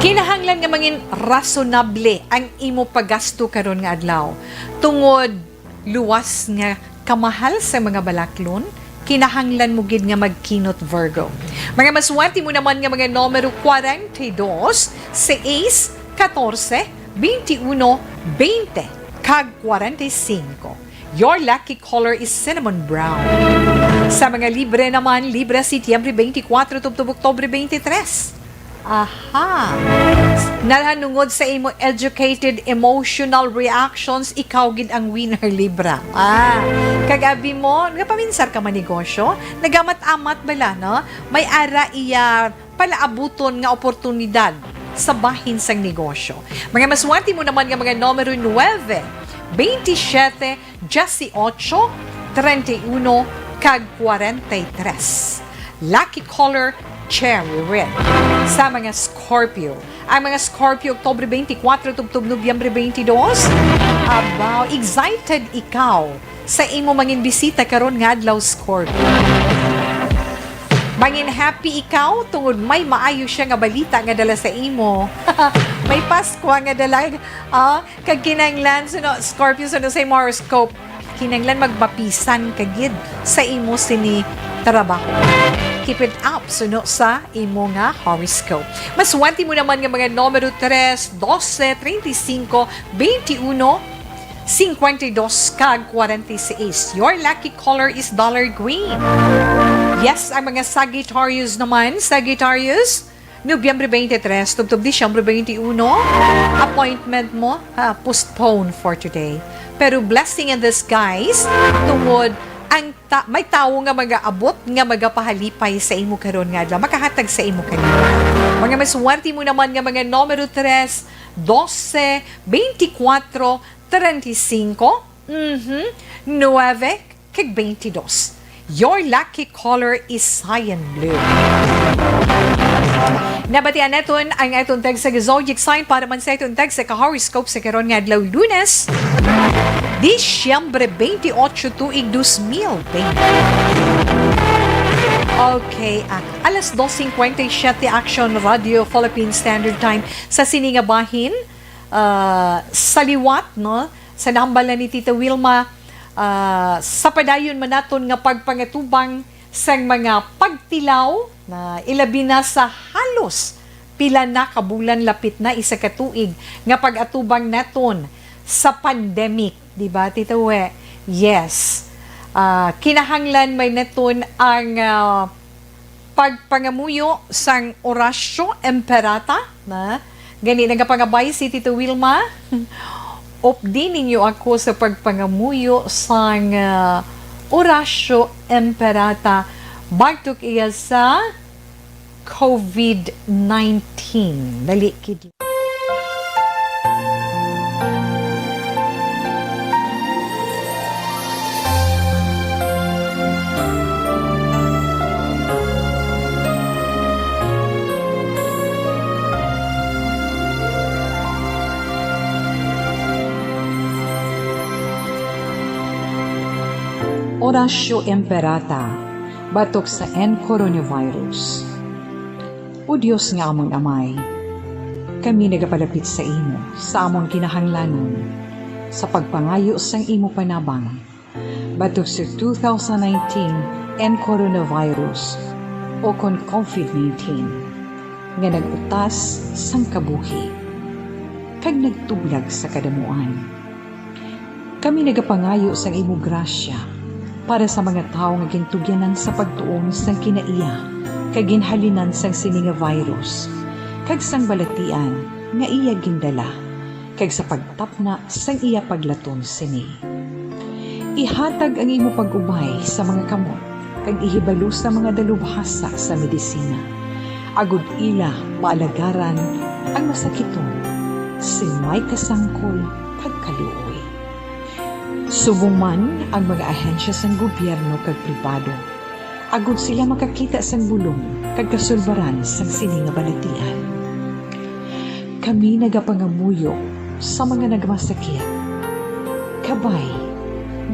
Kinahanglan nga mangin rasonable ang imo paggasto karon nga adlaw. Tungod luwas nga kamahal sa mga balaklon, kinahanglan mo gid nga magkinot Virgo. Mga maswerte mo naman nga mga numero 42, 6, 14, 21, 20, kag 45. Your lucky color is cinnamon brown. Sa mga libre naman, libre Setyembre 24, tubtub Oktubre 23. Aha! Nahanungod sa imo educated emotional reactions, ikaw gid ang winner Libra. Kagabi mo, nagapaminsar ka man negosyo, nagamat-amat bala, no? May ara iya palaabuton nga oportunidad sa bahin sang negosyo. Mga maswerte mo naman nga mga numero 9, 27, 18, 31, kag 43. Lucky color, cherry red. Sa mga Scorpio. Ang mga Scorpio, Oktubre 24, tubtub Nobyembre 22. Abaw, excited ikaw sa imo mangin bisita karon nga adlaw Scorpio. Mangin happy ikaw tungod may maayo siya nga balita nga dala sa imo. May Pasko nga dala. Kag kinanglan suno Scorpio suno sa imo horoscope. Kinanglan magbapisan kagid sa imo sini trabaho. Keep it up suno sa imo nga horoscope. Maswerte mo naman nga mga numero 3, 12, 35, 21, 52, kag 46. Your lucky color is dollar green. Yes, ang mga Sagittarius naman, Sagittarius, Nobyembre 23, tubtub Disyembre 21, appointment mo, postpone for today. Pero blessing in disguise, tungod ang may tao nga mag-aabot nga magapahalipay sa imo karon nga adlaw, makahatag sa imo kanina. Mga maswerte mo naman nga mga numero 3, 12, 24, 35, 9, kag 22. Your lucky color is cyan blue. Nabatian natin ang atong tag sa zodiac sign para man sa atong tag sa ka-horoscope sa karon nga adlaw Lunes, Disyembre 28, tuig 2020. Okay, alas 2:57 Action Radio Philippine Standard Time sa siningabahin sa liwat, no? Sa nambalan ni Tita Wilma, sa padayon man naton nga pagpangatubang sang mga pagtilaw na ilabi na sa halos pila na kabulan lapit na isa ka tuig nga pag-atubang naton sa pandemic, di ba Tita We? Yes. Kinahanglan may naton ang pagpangamuyo sang Orasyo Imperata na gani nagapangabay si Tita Wilma. Opdi ninyo ako sa pagpangamuyo sang Orasyo Imperata bagtok iya sa COVID-19. Dali kid. Orasyo Imperata, batok sa coronavirus. O Diyos nga among amay, kami nagapalapit sa imo, sa among kinahanglanon, sa pagpangayo sang imo panabang, batok sa 2019 coronavirus o kon COVID-19, nga nagutas sang kabuhi, kag nagtublag sa kadamuan. Kami nagapangayo sang imo grasya, para sa mga tao nga gintugyanan sa pagtuon sa kinaiya kaginhalinan sang sini nga virus, kag sang balatian nga iya gindala, kag sa pagtapna sang iya paglaton sini. Ihatag ang imo pag-ubay sa mga kamot, kag ihibalo sa mga dalubhasa sa medisina. Agud ila maalagaran ang masakiton, si may kasangkol kag kaluoy. Subong man ang mga ahensya sang gobyerno kag pribado, agud sila makakita sang bulong kag kasulbaran sang sini nga balatian. Kami nagapangamuyo sa mga nagmasakit. Kabay,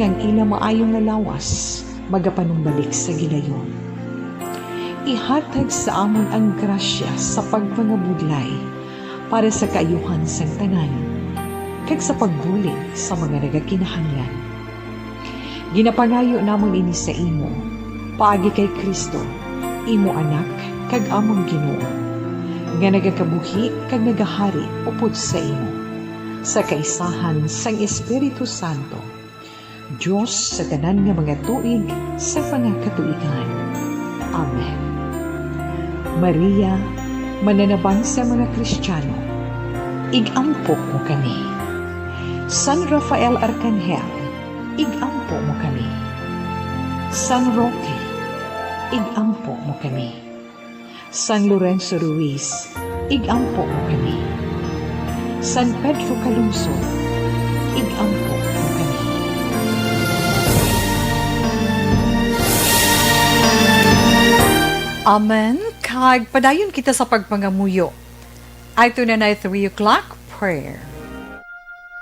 ngang ila maayong nga lawas, magapanumbalik sa gilayon. Ihatag sa amon ang grasya sa pagpangabudlay para sa kaayuhan sang tanan, kag sa pagbulig sa mga nagakinahanglan. Ginapangayo namon ini sa imo, paagi kay Kristo, imo anak kag among Ginoo, nga nagakabuhi kag nagahari upod sa imo, sa kaisahan sang Espiritu Santo, Diyos sa tanan nga mga tuig sa pangakatuigan. Amen. Maria, mananabang sa mga Kristiyano, igampok mo kami. San Rafael Arcangel, igampo mo kami. San Roque, igampo mo kami. San Lorenzo Ruiz, igampo mo kami. San Pedro Calungsod, igampo mo kami. Amen. Kag padayon kita sa pagpangamuyo. Ay ito na 3 o'clock prayer.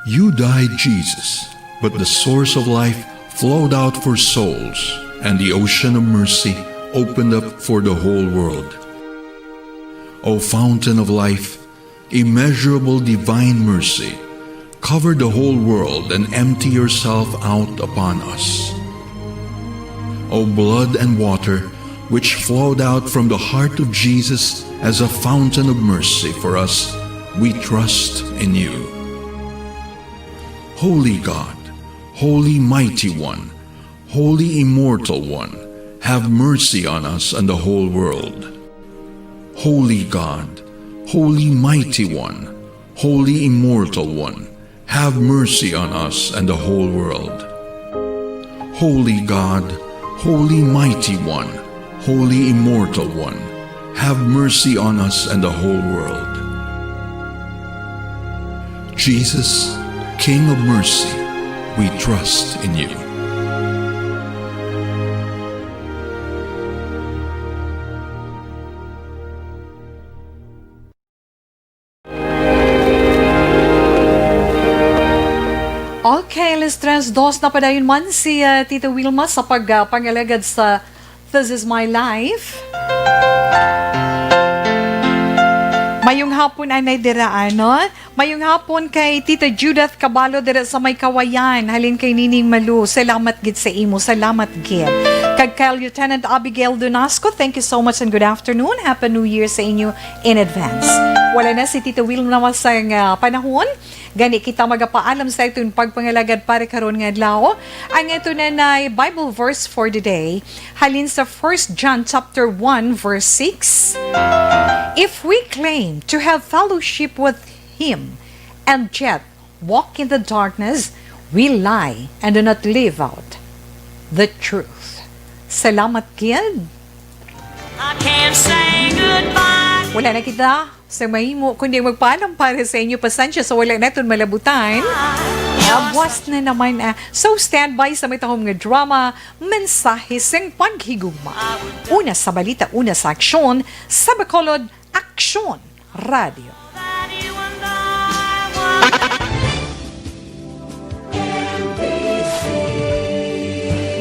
You died, Jesus, but the source of life flowed out for souls, and the ocean of mercy opened up for the whole world. O fountain of life, immeasurable divine mercy, cover the whole world and empty yourself out upon us. O blood and water, which flowed out from the heart of Jesus as a fountain of mercy for us, we trust in you. Holy God, Holy Mighty One, Holy Immortal One, have mercy on us and the whole world. Holy God, Holy Mighty One, Holy Immortal One, have mercy on us and the whole world. Holy God, Holy Mighty One, Holy Immortal One, have mercy on us and the whole world. Jesus, King of mercy, we trust in you. Okay, alas 3:02 na padayon man si Tita Wilma sa pagpangalagad sa This is My Life. Mayong hapon anay dira ano? Mayong hapon kay Tita Judith Cabalo dira sa May Kawayan. Halin kay Nining Malu. Salamat gid sa imo. Salamat gid. Kag kay Lieutenant Abigail Donasco, thank you so much and good afternoon. Happy New Year sa inyo in advance. Wala na si Tita Wilma sa panahon. Gani kita magapaalam sa itong pagpangalagad para karon nga adlaw. Ang ito na Bible verse for the day halin sa 1 John chapter 1 verse 6. If we claim to have fellowship with Him and yet walk in the darkness, we lie and do not live out the truth. Salamat kid. I can't say goodbye. Wala na kita sa mahimo kundi magpaalam para sa inyo. Pasensya sa wala natin malabutan. Abwas na naman. So stand by sa may tahong nga drama, mensahe sing paghigugma. Una sa balita, una sa aksyon, sa Bacolod Aksyon Radio.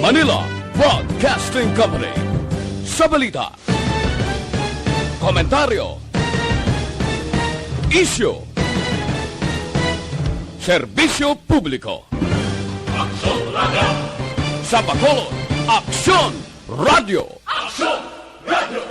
Manila Broadcasting Company. Sa balita, komentaryo, isyu, serbisyo publiko. Aksyon Radio. Sa Bacolod, Aksyon Radio. Aksyon Radio.